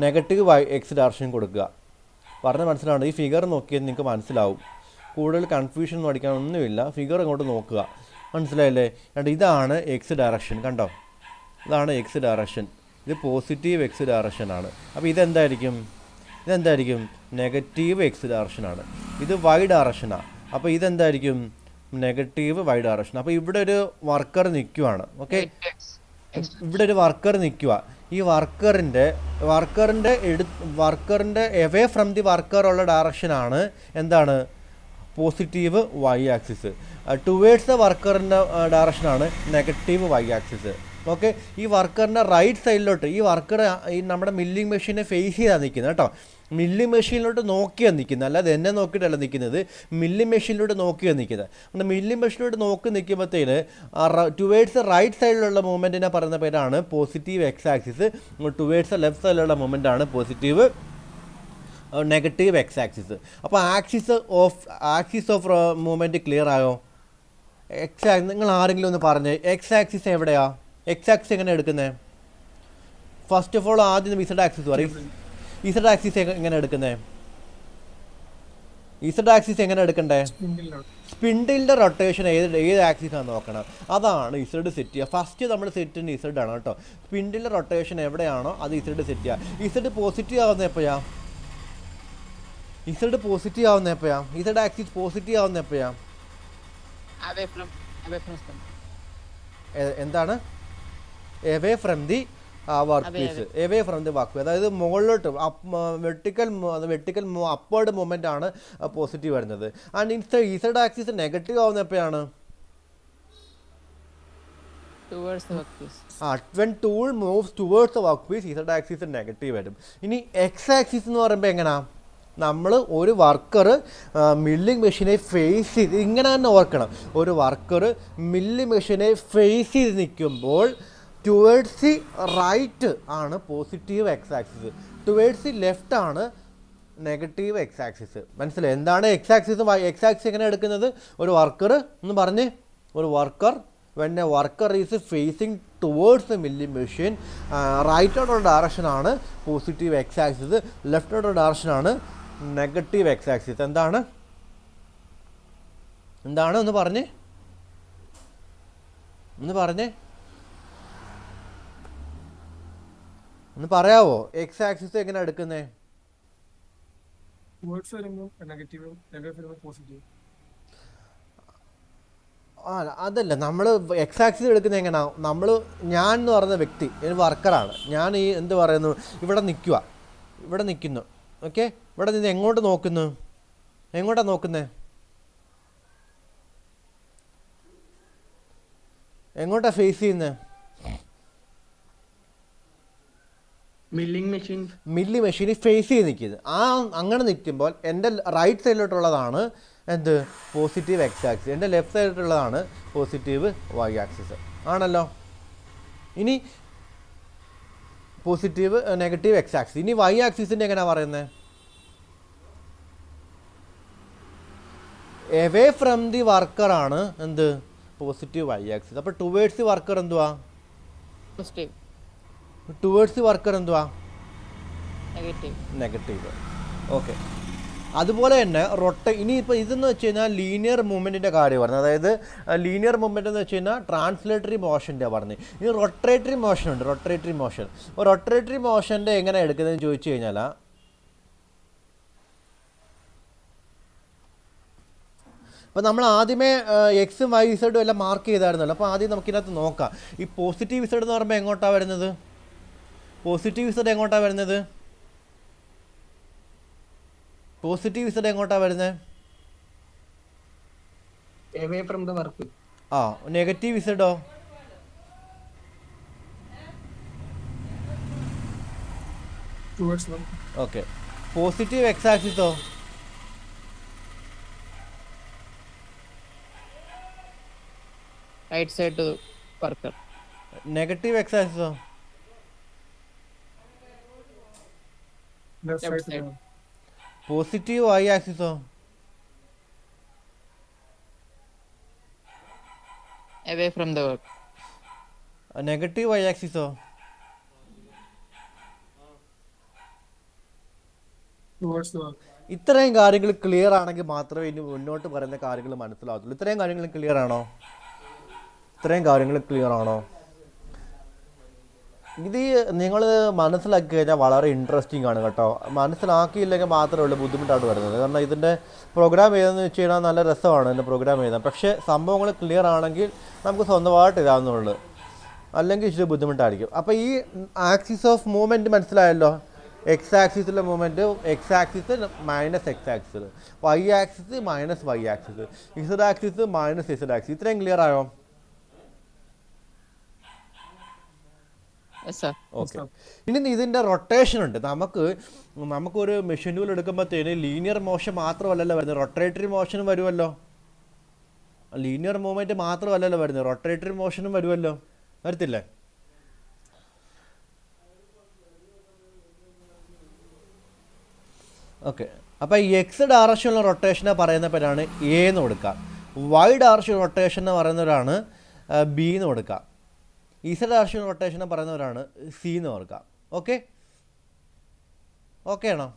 നെഗറ്റീവ് എക്സ് ഡയറക്ഷനും കൊടുക്കുക. പറഞ്ഞ് മനസ്സിലാവുണ്ട്. ഈ ഫിഗർ നോക്കിയാൽ നിങ്ങൾക്ക് മനസ്സിലാവും. കൂടുതൽ കൺഫ്യൂഷൻ ഒന്നും അടിക്കാനൊന്നുമില്ല. ഫിഗർ ഇങ്ങോട്ട് നോക്കുക, മനസ്സിലായില്ലേ. കണ്ടോ, ഇതാണ് എക്സ് ഡയറക്ഷൻ, കണ്ടോ, ഇതാണ് എക്സ് ഡയറക്ഷൻ, ഇത് പോസിറ്റീവ് എക്സ് ഡയറക്ഷനാണ്. അപ്പോൾ ഇതെന്തായിരിക്കും നെഗറ്റീവ് എക്സ് ഡയറക്ഷനാണ്. ഇത് വൈ ഡയറക്ഷനാണ്. അപ്പോൾ ഇതെന്തായിരിക്കും നെഗറ്റീവ് വൈ ഡയറക്ഷൻ. അപ്പോൾ ഇവിടെ ഒരു വർക്കർ നിൽക്കുവാണ്. ഓക്കെ, ഇവിടെ ഒരു വർക്കർ നിൽക്കുക. ഈ വർക്കറിൻ്റെ എവേ ഫ്രം ദി വർക്കർ ഉള്ള ഡയറക്ഷനാണ് എന്താണ്, positive Y axis. Towards the വർക്കറിൻ്റെ ഡയറക്ഷനാണ് നെഗറ്റീവ് വൈ ആക്സിസ്. ഓക്കെ, ഈ വർക്കറിൻ്റെ റൈറ്റ് സൈഡിലോട്ട് ഈ വർക്കർ ഈ നമ്മുടെ മില്ലിംഗ് മെഷീനെ ഫേസ് ചെയ്താണ് നിൽക്കുന്നത് കേട്ടോ. മില്ലിംഗ് മെഷീനിലോട്ട് നോക്കിയാണ് നിൽക്കുന്നത്, അല്ലാതെ എന്നെ നോക്കിയിട്ടല്ല നിൽക്കുന്നത്, മില്ലിംഗ് മെഷീനിലോട്ട് നോക്കിയാണ് നിൽക്കുന്നത്. അതുകൊണ്ട് മില്ലിംഗ് മെഷീനിലോട്ട് നോക്കി നിൽക്കുമ്പോഴത്തേന് ടുവേഡ്സ് റൈറ്റ് സൈഡിലുള്ള മൂവ്മെൻറ്റിനെ പറയുന്ന പേരാണ് positive X axis, towards left സൈഡിലുള്ള മൂവ്മെൻറ്റാണ് പോസിറ്റീവ് നെഗറ്റീവ് എക്സ് ആക്സിസ്. അപ്പോൾ ആക്സിസ് ഓഫ് മൂവ്മെൻറ്റ് ക്ലിയർ ആയോ. നിങ്ങൾ ആരെങ്കിലും ഒന്ന് പറഞ്ഞേ, എക്സ് ആക്സിസ് എവിടെയാ, എക്സ് ആക്സിസ് എങ്ങനെ എടുക്കുന്നത്. ഫസ്റ്റ് ഓഫ് ഓൾ ആദ്യം ഇസഡ് ആക്സിസ് പറയും. ഇസഡ് ആക്സിസ് എങ്ങനെ എടുക്കുന്നത്, ഇസഡ് ആക്സിസ് എങ്ങനെ എടുക്കണ്ടേ, സ്പിൻഡിലിൻ്റെ റൊട്ടേഷൻ ഏത് ആക്സിസാണെന്ന് നോക്കണം. അതാണ് ഇസഡ് സെറ്റ് ചെയ്യുക. ഫസ്റ്റ് നമ്മൾ സെറ്റ് ചെയ്യുന്ന ഇസഡ് ആണ് കേട്ടോ. സ്പിൻഡിലിൻ്റെ റൊട്ടേഷൻ എവിടെയാണോ അത് ഇസഡ് സെറ്റ് ചെയ്യുക. ഇസഡ് പോസിറ്റീവ് ആവുന്ന എപ്പോഴാ, ഇസഡ് ആക്സിസ് പോസിറ്റീവ് ആവുന്ന എപ്പോഴാ, എന്താണ് away from the work piece, away from the work piece. അതായത് മുകളിലോട്ട് വെർട്ടിക്കൽ അപ്വേർഡ് മൂവ്മെൻ്റ് ആണ് പോസിറ്റീവ് വരുന്നത്. ആൻഡ് ഇസഡ് ആക്സിസ് നെഗറ്റീവ് ആവുന്ന എപ്പോഴാണ്, when tool moves towards the workpiece Z axis negative വരും. ഇനി എക്സ് ആക്സിസ് എന്ന് പറയുമ്പോൾ എങ്ങനെയാ, നമ്മൾ ഒരു വർക്കർ മില്ലിംഗ് മെഷീനെ ഫേസ് ചെയ്ത് ഇങ്ങനെ തന്നെ ഓർക്കണം. ഒരു വർക്കർ മില്ലിംഗ് മെഷീനെ ഫേസ് ചെയ്ത് നിൽക്കുമ്പോൾ ടുവേഡ്സ് ദി റൈറ്റ് ആണ് positive X axis, towards the left ആണ് നെഗറ്റീവ് എക്സ് ആക്സിസ്. മനസ്സിലായി എന്താണ് എക്സ് ആക്സിസ്? എക്സ് ആക്സിസ് എങ്ങനെ എടുക്കുന്നത്? ഒരു വർക്കർ എന്ന് പറഞ്ഞ്, ഒരു worker when a worker is facing towards the milling machine, റൈറ്റോട്ടുള്ള ഡയറക്ഷനാണ് പോസിറ്റീവ് എക്സ് ആക്സിസ്, ലെഫ്റ്റോട്ടുള്ള ഡയറക്ഷനാണ് നെഗറ്റീവ് എക്സ് ആക്സിസ്. എന്താണ് ഒന്ന് പറഞ്ഞേ, ഒന്ന് പറയാവോ? എക്സ് ആക്സിസ് എങ്ങനെ എടുക്കുന്നേ? അതല്ല, നമ്മൾ എക്സ് ആക്സിസ് എടുക്കുന്നത് എങ്ങനെയാണ്? ഞാൻ എന്ന് പറയുന്ന വ്യക്തി ഒരു വർക്കറാണ്. ഞാൻ ഈ എന്ത് പറയുന്നു, ഇവിടെ നിൽക്കുന്നു. ഓക്കെ, ഇവിടെ നിന്ന് എങ്ങോട്ടാണ് നോക്കുന്നത്? എങ്ങോട്ടാണ് ഫേസ് ചെയ്യുന്നത്? മില്ലിംഗ് മെഷീൻ ഫേസ് ചെയ്ത് നിൽക്കുന്നത്. അങ്ങനെ നിൽക്കുമ്പോൾ എൻ്റെ റൈറ്റ് സൈഡിലോട്ടുള്ളതാണ് എന്ത്? Positive X axis. എൻ്റെ ലെഫ്റ്റ് സൈഡിലോട്ടുള്ളതാണ് പോസിറ്റീവ് വൈ ആക്സിസ് ആണല്ലോ. ഇനി പോസിറ്റീവ് നെഗറ്റീവ് എക്സ് ആക്സിസ്. ഇനി വൈ ആക്സിസിൻ്റെ എങ്ങനെയാണ് പറയുന്നത്? എവേ ഫ്രം ദി വർക്കറാണ് എന്ത്? Positive Y axis. അപ്പോൾ ടുവേർഡ്സ് ദി വർക്കർ എന്തുവാ? ടുവേർഡ്സ് ദി വർക്കർ എന്തുവാ? നെഗറ്റീവ്. ഓക്കെ, അതുപോലെ തന്നെ ഇനിയിപ്പോൾ ഇതെന്ന് വെച്ച് കഴിഞ്ഞാൽ ലീനിയർ മൂവ്മെൻറ്റിൻ്റെ കാര്യം പറഞ്ഞത്. അതായത് ലീനിയർ മൂവ്മെൻറ്റ് എന്ന് വെച്ച് കഴിഞ്ഞാൽ ട്രാൻസ്ലേറ്ററി മോഷൻ്റെ പറഞ്ഞത്. ഇനി റൊട്ടേറ്ററി മോഷൻ ഉണ്ട്. റൊട്ടേറ്ററി മോഷൻ്റെ എങ്ങനെ എടുക്കുന്നതെന്ന് ചോദിച്ചു കഴിഞ്ഞാൽ, അപ്പോൾ നമ്മൾ ആദ്യമേ എക്സും വൈ ഇസഡും എല്ലാം മാർക്ക് ചെയ്തായിരുന്നല്ലോ. അപ്പോൾ ആദ്യം നമുക്കിതിനകത്ത് നോക്കാം. ഈ പോസിറ്റീവ് ഇസഡ് എന്ന് പറയുമ്പോൾ എങ്ങോട്ടാണ് വരുന്നത്? പോസിറ്റീവ് ഇസഡ് എങ്ങോട്ടാണ് വരുന്നത്? നെഗറ്റീവ് ഇസഡോ? ഓക്കെ, പോസിറ്റീവ് എക്സ് ആക്സിസോ? right side to the worker. Negative x axis. Left side. Positive y axis. Away from the work. Negative y axis. Towards the work. ഇത്രയും കാര്യങ്ങൾ ക്ലിയർ ആണെങ്കിൽ മാത്രമേ ഇനി മുന്നോട്ട് പറയുന്ന കാര്യങ്ങൾ മനസ്സിലാവത്തുള്ളൂ. ഇത്രയും കാര്യങ്ങൾ ക്ലിയർ ആണോ? ഇത് നിങ്ങൾ മനസ്സിലാക്കി കഴിഞ്ഞാൽ വളരെ ഇൻട്രസ്റ്റിംഗ് ആണ് കേട്ടോ. മനസ്സിലാക്കിയില്ലെങ്കിൽ മാത്രമേ ഉള്ളൂ ബുദ്ധിമുട്ടായിട്ട് വരുന്നത്. കാരണം ഇതിൻ്റെ പ്രോഗ്രാം ചെയ്തെന്ന് വെച്ച് കഴിഞ്ഞാൽ നല്ല രസമാണ് ഇതിൻ്റെ പ്രോഗ്രാം ചെയ്താൽ. പക്ഷേ സംഭവങ്ങൾ ക്ലിയർ ആണെങ്കിൽ നമുക്ക് സ്വന്തമായിട്ട് ഇതാവുന്നുള്ളൂ, അല്ലെങ്കിൽ ഇച്ചിരി ബുദ്ധിമുട്ടായിരിക്കും. അപ്പോൾ ഈ ആക്സിസ് ഓഫ് മൂവ്മെൻറ്റ് മനസ്സിലായല്ലോ. എക്സ് ആക്സിസിലെ movement, X axis minus X axis, Y axis minus Y axis, Z axis minus Z axis. ഇത്രയും ക്ലിയർ ആയോ? ഓക്കെ, ഇനി ഇതിൻ്റെ റൊട്ടേഷൻ ഉണ്ട്. നമുക്കൊരു മെഷീൻ ടൂൾ എടുക്കുമ്പോഴത്തേന് ലീനിയർ മോഷൻ മാത്രമല്ലല്ലോ വരുന്നത്, റൊട്ടേറ്ററി മോഷനും വരുമല്ലോ. ലീനിയർ മൂവ്മെൻറ്റ് മാത്രമല്ലല്ലോ വരുന്നത്, റൊട്ടേറ്ററി മോഷനും വരുമല്ലോ, വരത്തില്ലേ? ഓക്കെ, അപ്പോൾ ഈ എക്സ് ഡയറക്ഷനുള്ള റൊട്ടേഷനെ പറയുന്ന പേരാണ് എ എന്ന് കൊടുക്കുക. വൈ ഡയറക്ഷൻ റൊട്ടേഷൻ എന്ന് പറയുന്നവരാണ് ബി എന്ന് കൊടുക്കുക. ഇസഡ് ഡയറക്ഷൻ റൊട്ടേഷനെ പറയുന്നവരാണ് സി എന്ന് കൊടുക്കുക. ഓക്കെ ആണോ?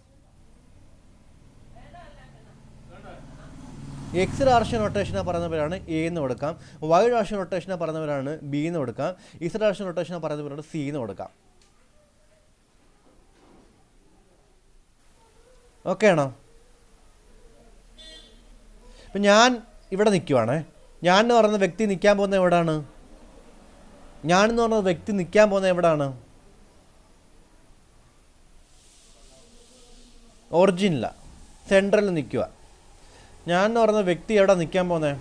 എക്സ് ഡയറക്ഷൻ റൊട്ടേഷനെ പറയുന്നവരാണ് എ എന്ന് കൊടുക്കാം. വൈ ഡയറക്ഷൻ റൊട്ടേഷനെ പറയുന്നവരാണ് ബി എന്ന് കൊടുക്കാം. ഇസഡ് ഡയറക്ഷൻ റൊട്ടേഷനെ പറയുന്നവരാണ് സി എന്ന് കൊടുക്കാം. ഓക്കെ ആണോ? ഇപ്പം ഞാൻ ഇവിടെ നിൽക്കുവാണേ. ഞാൻ എന്ന് പറയുന്ന വ്യക്തി നിൽക്കാൻ പോകുന്നത് എവിടെയാണ്? ഒറിജിനില്ല, സെൻട്രലിൽ നിൽക്കുക. ഞാൻ എന്ന് പറയുന്ന വ്യക്തി എവിടെ നിൽക്കാൻ പോകുന്നത്?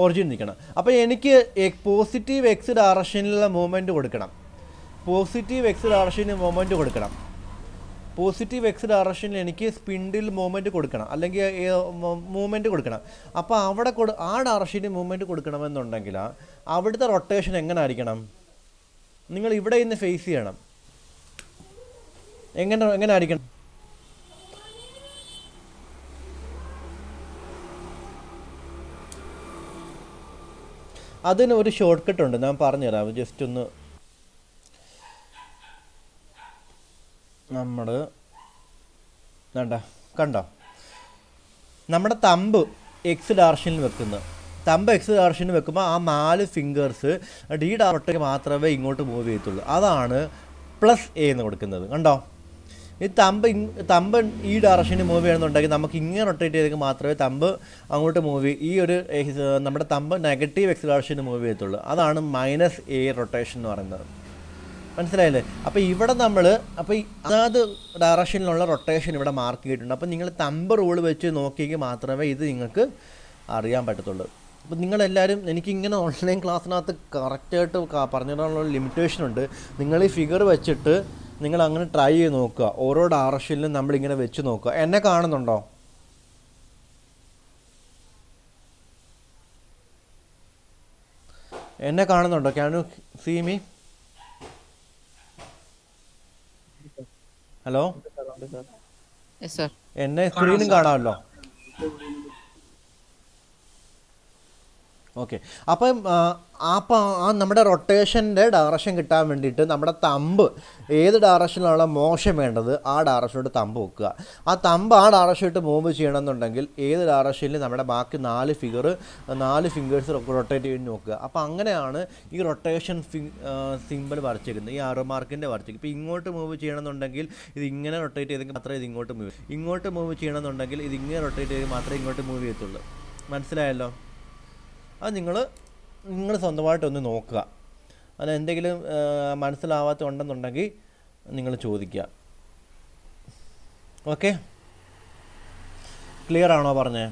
ഒറിജിൻ നിൽക്കണം. അപ്പോൾ എനിക്ക് പോസിറ്റീവ് എക്സ് ഡയറക്ഷനിലുള്ള മൂവ്മെൻറ്റ് കൊടുക്കണം. പോസിറ്റീവ് എക്സ് ഡയറക്ഷനിൽ എനിക്ക് സ്പിൻഡിൽ മൂവ്മെൻറ്റ് കൊടുക്കണം, അല്ലെങ്കിൽ മൂവ്മെൻറ്റ് കൊടുക്കണം. അപ്പോൾ അവിടെ ആ ഡയറക്ഷനിൽ മൂവ്മെൻറ്റ് കൊടുക്കണമെന്നുണ്ടെങ്കിൽ അവിടുത്തെ റൊട്ടേഷൻ എങ്ങനെ ആയിരിക്കണം? നിങ്ങൾ ഇവിടെ നിന്ന് ഫേസ് ചെയ്യണം. എങ്ങനെ ആയിരിക്കണം? അതിന് ഒരു ഷോർട്ട് കട്ട് ഉണ്ട്, ഞാൻ പറഞ്ഞുതരാം. ജസ്റ്റ് ഒന്ന് നമ്മൾ കണ്ടോ, നമ്മുടെ തമ്പ് എക്സ് ഡയറക്ഷനിൽ വെക്കുന്നത്, തമ്പ് എക്സ് ഡയറക്ഷനിൽ വെക്കുമ്പോൾ ആ 4 ഫിംഗേഴ്സ് ഡി ഡയറക്ടർക്ക് മാത്രമേ ഇങ്ങോട്ട് മൂവ് ചെയ്യത്തുള്ളൂ. അതാണ് പ്ലസ് എ എന്ന് കൊടുക്കുന്നത്. കണ്ടോ, ഈ തമ്പ് ഈ ഡയറക്ഷനിൽ മൂവ് ചെയ്യണമെന്നുണ്ടെങ്കിൽ നമുക്ക് ഇങ്ങനെ റൊട്ടേറ്റ് ചെയ്തെങ്കിൽ മാത്രമേ തമ്പ് അങ്ങോട്ട് ഈ ഒരു നമ്മുടെ തമ്പ് നെഗറ്റീവ് എക്സ് ഡയറക്ഷനിൽ മൂവ് ചെയ്യത്തുള്ളൂ. അതാണ് -a റൊട്ടേഷൻ എന്ന് പറയുന്നത്. മനസ്സിലായില്ലേ? അപ്പോൾ ഇവിടെ നമ്മൾ അതാത് ഡയറക്ഷനിലുള്ള റൊട്ടേഷൻ ഇവിടെ മാർക്ക് ചെയ്തിട്ടുണ്ട്. അപ്പോൾ നിങ്ങൾ തമ്പ് റൂൾ വെച്ച് നോക്കിയെങ്കിൽ മാത്രമേ ഇത് നിങ്ങൾക്ക് അറിയാൻ പറ്റത്തുള്ളൂ. അപ്പോൾ നിങ്ങളെല്ലാവരും, എനിക്കിങ്ങനെ ഓൺലൈൻ ക്ലാസ്സിനകത്ത് കറക്റ്റായിട്ട് പറഞ്ഞിട്ടുള്ള ലിമിറ്റേഷൻ ഉണ്ട്. നിങ്ങൾ ഈ ഫിഗർ വെച്ചിട്ട് നിങ്ങൾ അങ്ങനെ ട്രൈ ചെയ്ത് നോക്കുക. ഓരോ ഡയറക്ഷനിലും നമ്മളിങ്ങനെ വെച്ച് നോക്കുക. എന്നെ കാണുന്നുണ്ടോ? എന്നെ കാണുന്നുണ്ടോ? Can you see me? Hello, Yes, sir. എന്നെ സ്ക്രീനും കാണാമല്ലോ. ഓക്കെ. അപ്പം നമ്മുടെ റൊട്ടേഷൻ്റെ ഡയറക്ഷൻ കിട്ടാൻ വേണ്ടിയിട്ട് നമ്മുടെ തമ്പ് ഏത് ഡയറക്ഷനിലുള്ള മോഷൻ വേണ്ടത് ആ ഡയറക്ഷനിലോട്ട് തമ്പ് വെക്കുക. ആ തമ്പ് ആ ഡയറക്ഷനിലോട്ട് മൂവ് ചെയ്യണമെന്നുണ്ടെങ്കിൽ ഏത് ഡയറക്ഷനിൽ നമ്മുടെ ബാക്കി 4 ഫിംഗേഴ്സ് റൊട്ടേറ്റ് ചെയ്ത് നോക്കുക. അപ്പോൾ അങ്ങനെയാണ് ഈ റൊട്ടേഷൻ സിമ്പിൾ വരച്ചേക്കുന്നത്, ഈ ആരോ മാർക്കിൻ്റെ വരച്ചേക്കുന്നത്. ഇപ്പോൾ ഇങ്ങോട്ട് മൂവ് ചെയ്യണമെന്നുണ്ടെങ്കിൽ ഇത് ഇങ്ങനെ റൊട്ടേറ്റ് ചെയ്തെങ്കിൽ മാത്രമേ ഇത് ഇങ്ങോട്ട് മൂവ് ചെയ്യണമെന്നുണ്ടെങ്കിൽ ഇത് ഇങ്ങനെ റൊട്ടേറ്റ് ചെയ്ത് മാത്രമേ ഇങ്ങോട്ട് മൂവ് ചെയ്യത്തുള്ളൂ. മനസ്സിലായല്ലോ? അത് നിങ്ങൾ സ്വന്തമായിട്ടൊന്ന് നോക്കുക. അതിൽ എന്തെങ്കിലും മനസ്സിലാവാത്തുണ്ടെന്നുണ്ടെങ്കിൽ നിങ്ങൾ ചോദിക്കുക. ഓക്കെ, ക്ലിയർ ആണോ പറഞ്ഞേ?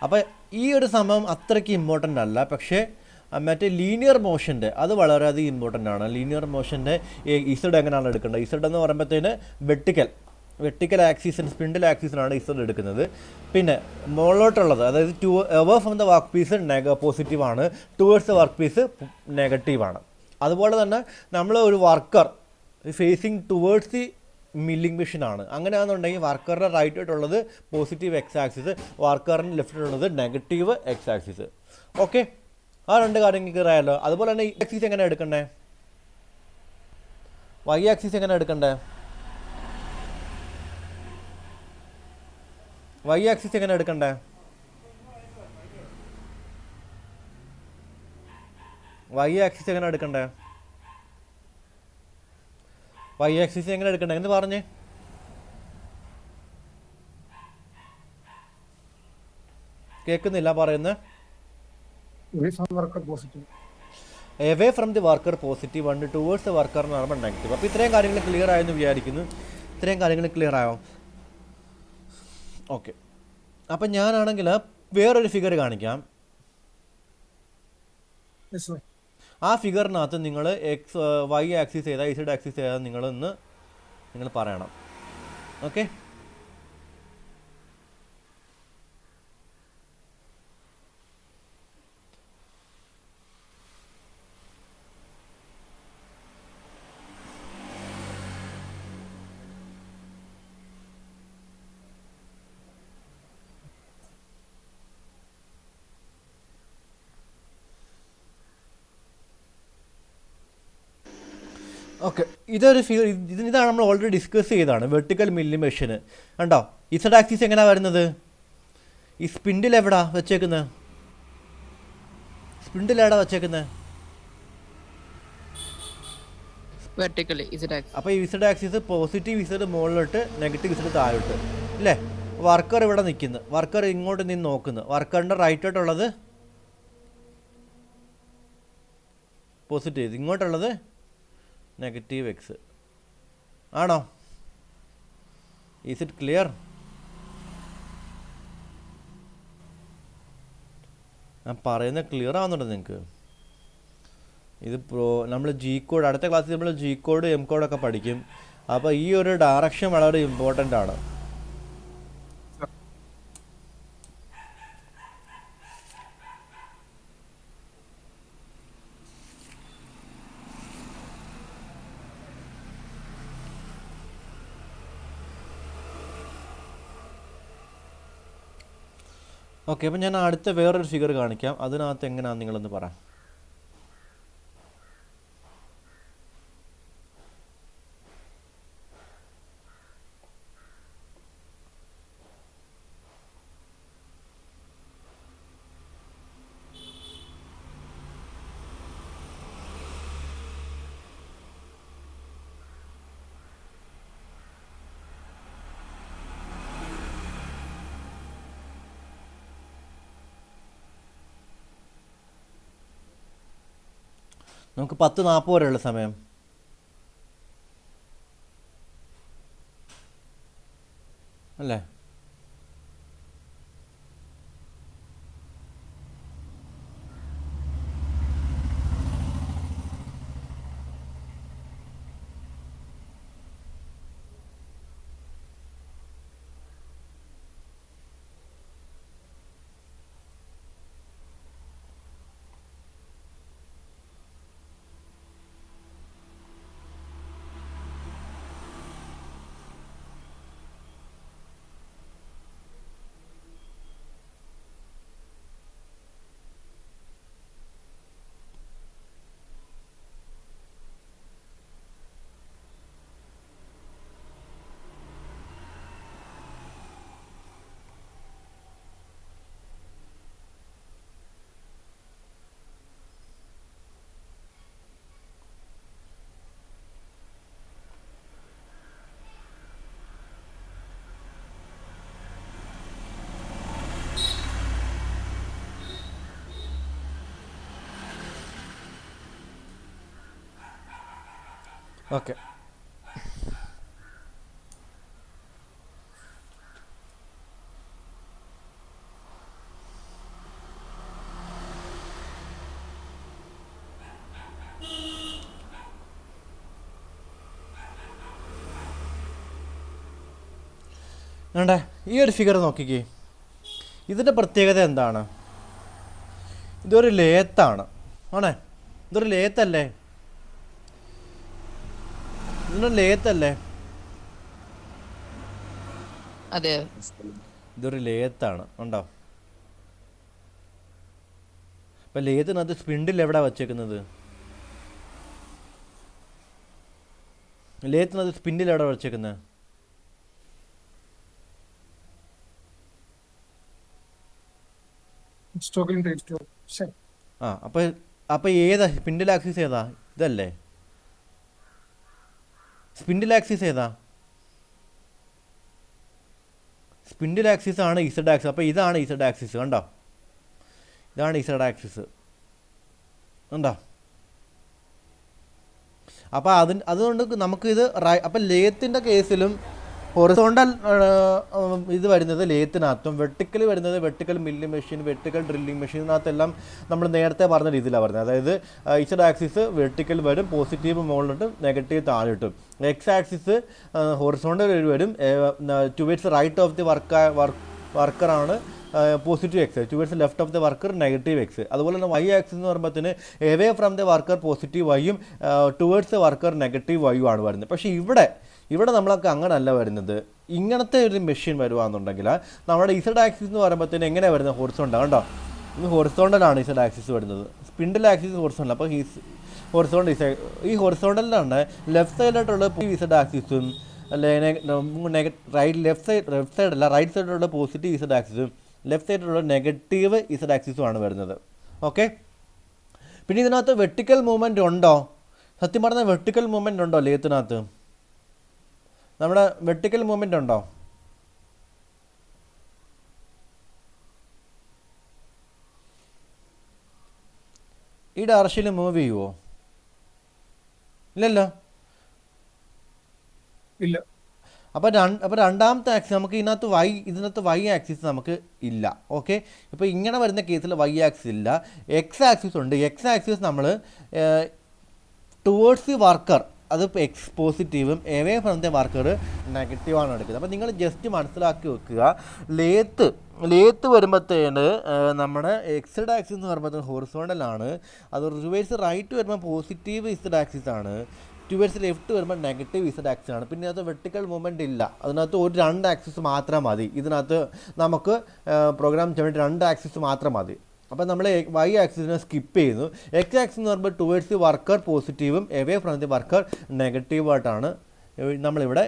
അപ്പോൾ ഈ ഒരു സംഭവം അത്രയ്ക്ക് ഇമ്പോർട്ടൻ്റ് അല്ല, പക്ഷേ മറ്റേ ലീനിയർ മോഷൻ്റെ അത് വളരെയധികം ഇമ്പോർട്ടൻ്റ് ആണ്. ലീനിയർ മോഷൻ്റെ ഇസഡ് എങ്ങനെയാണ് എടുക്കേണ്ടത്? ഇസഡ് എന്ന് പറയുമ്പോഴത്തേന് വെർട്ടിക്കൽ ആക്സിസിന് സ്പിൻഡിൽ ആക്സിസിനാണ് ഇസഡ് എടുക്കുന്നത്. പിന്നെ മുകളിലോട്ടുള്ളത്, അതായത് away from the work piece പോസിറ്റീവാണ്, ടുവേർഡ്സ് ദ വർക്ക് പീസ് നെഗറ്റീവാണ്. അതുപോലെ തന്നെ നമ്മൾ ഒരു വർക്കർ ഫേസിങ് ടുവേർഡ്സ് ദി മില്ലിംഗ് മെഷീനാണ്. അങ്ങനെയാണെന്നുണ്ടെങ്കിൽ വർക്കറുടെ റൈറ്റ് ആയിട്ടുള്ളത് പോസിറ്റീവ് എക്സ് ആക്സിസ്, വർക്കറിൻ്റെ ലെഫ്റ്റിലുള്ളത് നെഗറ്റീവ് എക്സ് ആക്സിസ്. ഓക്കെ, ആ 2 കാര്യങ്ങൾ ക്ലിയർ ആയല്ലോ. അതുപോലെ തന്നെ ഈ ആക്സിസ് എങ്ങനെ എടുക്കണ്ടേ? വൈ ആക്സിസ് എങ്ങനെ എടുക്കണ്ടേ? വൈ ആക്സിസ് എങ്ങനെ എടുക്കണ്ടേ? വൈ ആക്സിസ് എങ്ങനെ എടുക്കണ്ടേ? വൈ ആക്സിസ് എങ്ങനെ എടുക്കണ്ടേ എന്ന് പറഞ്ഞേ. കേൾക്കുന്നില്ല പറയുന്നത്. Away from the worker positive ഉണ്ട്, ടുവേർഡ്സ് ദ വർക്കർ എന്ന് പറയുമ്പോൾ നെഗറ്റീവ്. അപ്പോൾ ഇത്രയും കാര്യങ്ങൾ ക്ലിയർ ആയെന്ന് വിചാരിക്കുന്നു. ഇത്രയും കാര്യങ്ങൾ ക്ലിയർ ആയോ? ഓക്കെ. അപ്പം ഞാനാണെങ്കിൽ വേറൊരു ഫിഗർ കാണിക്കാം. ആ ഫിഗറിനകത്ത് നിങ്ങൾ വൈ ആക്സിസ് ചെയ്താൽ ഇസഡ് ആക്സിസ് ചെയ്താൽ നിങ്ങൾ പറയണം. Okay, okay. ഇതൊരു ഫിഗർ, ഇതാണ് നമ്മൾ ഓൾറെഡി ഡിസ്കസ് ചെയ്തതാണ്, വെർട്ടിക്കൽ മില്ലിംഗ് മെഷീന്. കണ്ടോ, ഇസഡ് ആക്സിസ് എങ്ങനെയാണ് വരുന്നത്? ഈ സ്പിൻഡിൽ എവിടാ വെച്ചേക്കുന്നത്? അപ്പോൾ ഈ ഇസഡ് ആക്സിസ് പോസിറ്റീവ് ഇസഡ് മുകളിലോട്ട്, നെഗറ്റീവ് ഇസഡ് താഴോട്ട് അല്ലേ? വർക്കർ ഇവിടെ നിൽക്കുന്നു, വർക്കർ ഇങ്ങോട്ട് നിന്ന് നോക്കുന്നു. വർക്കറിൻ്റെ റൈറ്റോട്ടുള്ളത് പോസിറ്റീവ്, ഇങ്ങോട്ടുള്ളത് നെഗറ്റീവ് എക്സ് ആണോ? Is it clear? ഞാൻ പറയുന്നത് ക്ലിയർ ആവുന്നുണ്ടോ നിങ്ങൾക്ക്? ഇത് നമ്മൾ ജി കോഡ്, അടുത്ത ക്ലാസ്സിൽ നമ്മൾ ജി കോഡ് എം കോഡൊക്കെ പഠിക്കും. അപ്പോൾ ഈ ഒരു ഡയറക്ഷൻ വളരെ ഇമ്പോർട്ടൻ്റ് ആണ്. ഓക്കെ, അപ്പോൾ ഞാൻ അടുത്ത വേറൊരു ഫിഗർ കാണിക്കാം. അതിനകത്ത് എങ്ങനെയാണെന്ന് നിങ്ങളൊന്ന് പറ. നമുക്ക് 10:40 വരെയുള്ള സമയം. അല്ലേ? ഓക്കെ, വേണ്ടേ ഈ ഒരു ഫിഗർ നോക്കിക്കേ. ഇതിൻ്റെ പ്രത്യേകത എന്താണ്? ഇതൊരു ലേത്താണ്. ആണേ, ഇതൊരു ലേത്തല്ലേ? ഇതൊരു ലേത്തല്ലേ? അതെ. ഇതൊരു ലേത്താണ്. ഉണ്ടോ? അപ്പം ലേത്തിനകത്ത് സ്പിൻഡിൽ എവിടെ വച്ചേക്കുന്നത്? ലേത്തിനകത്ത് സ്പിൻഡിൽ എവിടെ വച്ചേക്കുന്നത്? ആ, അപ്പം ഏതാ സ്പിൻഡിൽ ആക്സിസ്? ഏതാ? ഇതല്ലേ സ്പിൻഡിൽ ആക്സിസ്? ഏതാ സ്പിൻഡിൽ ആക്സിസ്? ആണ് ഇസഡ് ആക്സിസ്. അപ്പോൾ ഇതാണ് ഇസഡ് ആക്സിസ്. കണ്ടോ? ഇതാണ് ഇസഡ് ആക്സിസ്. കണ്ടോ? അപ്പോൾ അതുകൊണ്ട് നമുക്കിത് അപ്പം ലേത്തിൻ്റെ കേസിലും ഹൊറിസോണ്ടൽ ഇത് വരുന്നത് ലേത്തിനകത്തും, വെർട്ടിക്കൽ വരുന്നത് vertical milling machine, vertical drilling മെഷീനകത്തെല്ലാം നമ്മൾ നേരത്തെ പറഞ്ഞ രീതിയിലാണ് പറഞ്ഞത്. അതായത് ഇസഡ് ആക്സിസ് വെർട്ടിക്കൽ വരും, പോസിറ്റീവ് മുകളിലിട്ടും നെഗറ്റീവ് താഴെയിട്ടും. എക്സ് ആക്സിസ് ഹൊറിസോണ്ടൽ വരും, ടുവേർഡ്സ് റൈറ്റ് ഓഫ് ദി വർക്കറാണ് positive X, towards left of the worker negative X. അതുപോലെ തന്നെ വൈ ആക്സിസ് എന്ന് പറയുമ്പോഴത്തേന് away from the worker positive വൈയും ടുവേർഡ്സ് ദി വർക്കർ നെഗറ്റീവ് വൈയും ആണ് വരുന്നത്. പക്ഷേ ഇവിടെ നമ്മളൊക്കെ അങ്ങനെയല്ല വരുന്നത്. ഇങ്ങനത്തെ ഒരു മെഷീൻ വരുവാണെന്നുണ്ടെങ്കിൽ നമ്മുടെ ഇസഡ് ആക്സിസ് എന്ന് പറയുമ്പോഴത്തേന് എങ്ങനെയാണ് വരുന്നത്? ഹൊറിസോണ്ടൽ. കണ്ടോ? ഇത് ഹൊറിസോണ്ടലാണ് ഇസഡ് ആക്സിസ് വരുന്നത്. Spindle axis horizontal. അപ്പോൾ ഹൊറിസോണ്ടൽ ഈ ഹൊറിസോണ്ടലിലാണ് ലെഫ്റ്റ് സൈഡിലോട്ടുള്ള ഇസഡ് ആക്സിസും ലെഫ്റ്റ് സൈഡല്ല റൈറ്റ് സൈഡിലുള്ള പോസിറ്റീവ് ഇസഡ് ആക്സിസും ലെഫ്റ്റ് സൈഡിലുള്ള നെഗറ്റീവ് ഇസഡ് ആക്സിസും ആണ് വരുന്നത്. ഓക്കെ, പിന്നെ ഇതിനകത്ത് വെർട്ടിക്കൽ മൂവ്മെൻറ്റ് ഉണ്ടോ? സത്യം പറഞ്ഞാൽ വെർട്ടിക്കൽ മൂവ്മെൻറ്റ് ഉണ്ടോ ലേത്തിനകത്ത്? നമ്മുടെ വെർട്ടിക്കൽ മൂവ്മെൻ്റ് ഉണ്ടോ? ഈ ഡയറക്ഷനിൽ മൂവ് ചെയ്യുമോ? ഇല്ലല്ലോ. ഇല്ല. അപ്പോൾ രണ്ടാമത്തെ ആക്സിസ് നമുക്ക് ഇതിനകത്ത് വൈ ആക്സിസ് നമുക്ക് ഇല്ല. ഓക്കെ, ഇപ്പോൾ ഇങ്ങനെ വരുന്ന കേസിൽ വൈ ആക്സിസ് ഇല്ല, എക്സ് ആക്സിസ് ഉണ്ട്. എക്സ് ആക്സിസ് നമ്മൾ ടുവേർഡ്സ് ദി വർക്കർ അത് എക്സ് പോസിറ്റീവും എവേ ഫ്രം ദ വർക്കർ നെഗറ്റീവാണ് എടുക്കുന്നത്. അപ്പോൾ നിങ്ങൾ ജസ്റ്റ് മനസ്സിലാക്കി വെക്കുക, ലേത്ത് വരുമ്പോഴത്തേന് നമ്മുടെ എക്സഡ് ആക്സിസ് എന്ന് പറയുമ്പോൾ ഹൊറിസോണ്ടലാണ്, അത് റിവേഴ്സ് റൈറ്റ് വരുമ്പോൾ പോസിറ്റീവ് ഇസഡ് ആക്സിസ് ആണ്, ടുവേഴ്സ് ലെഫ്റ്റ് വരുമ്പോൾ നെഗറ്റീവ് ഇസഡ് ആക്സിസ് ആണ്. പിന്നെ അത് വെർട്ടിക്കൽ മൂവ്മെൻറ്റ് ഇല്ല, അതിനകത്ത് ഒരു 2 ആക്സിസ് മാത്രം മതി. ഇതിനകത്ത് നമുക്ക് പ്രോഗ്രാം ചെയ്യാൻ വേണ്ടി 2 ആക്സിസ് മാത്രം മതി. അപ്പോൾ നമ്മൾ വൈ ആക്സിസിനെ സ്കിപ്പ് ചെയ്യുന്നു. എക്സ് ആക്സിസ് എന്ന് പറയുമ്പോൾ ടുവേഴ്സ് ദി വർക്കർ പോസിറ്റീവും എവേ ഫ്രം ദി വർക്കർ നെഗറ്റീവായിട്ടാണ് നമ്മളിവിടെ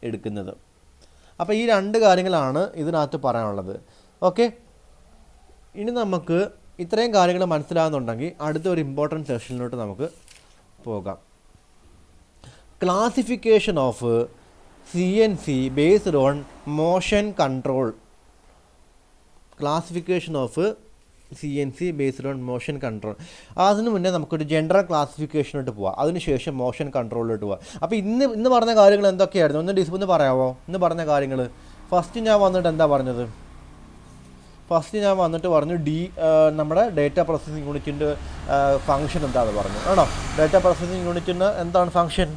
എടുക്കുന്നത്. അപ്പോൾ ഈ 2 കാര്യങ്ങളാണ് ഇതിനകത്ത് പറയാനുള്ളത്. ഓക്കെ, ഇനി നമുക്ക് ഇത്രയും കാര്യങ്ങൾ മനസ്സിലാകുന്നുണ്ടെങ്കിൽ അടുത്തൊരു ഇമ്പോർട്ടൻറ്റ് സെഷനിലോട്ട് നമുക്ക് പോകാം. Classification of CNC based own motion control. Classification of CNC based own motion control. അതിന് മുന്നേ നമുക്കൊരു ജനറൽ ക്ലാസിഫിക്കേഷനോട്ട് പോവാം, അതിനുശേഷം മോഷൻ കൺട്രോളിലോട്ട് പോവാം. അപ്പോൾ ഇന്ന് പറഞ്ഞ കാര്യങ്ങൾ എന്തൊക്കെയായിരുന്നു ഒന്ന് ഡിസ്പ്ലേ പറയാമോ? ഇന്ന് പറഞ്ഞ കാര്യങ്ങൾ ഫസ്റ്റ് ഞാൻ വന്നിട്ട് എന്താ പറഞ്ഞത്? ഫസ്റ്റ് ഞാൻ വന്നിട്ട് പറഞ്ഞു നമ്മുടെ ഡേറ്റ പ്രോസസ്സിംഗ് യൂണിറ്റിൻ്റെ ഫംഗ്ഷൻ എന്താണെന്ന് പറഞ്ഞു. ആണോ? ഡേറ്റ പ്രോസസ്സിംഗ് യൂണിറ്റിന് എന്താണ് ഫംഗ്ഷൻ?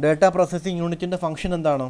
ഡേറ്റ പ്രോസസ്സിംഗ് യൂണിറ്റിൻ്റെ ഫംഗ്ഷൻ എന്താണ്?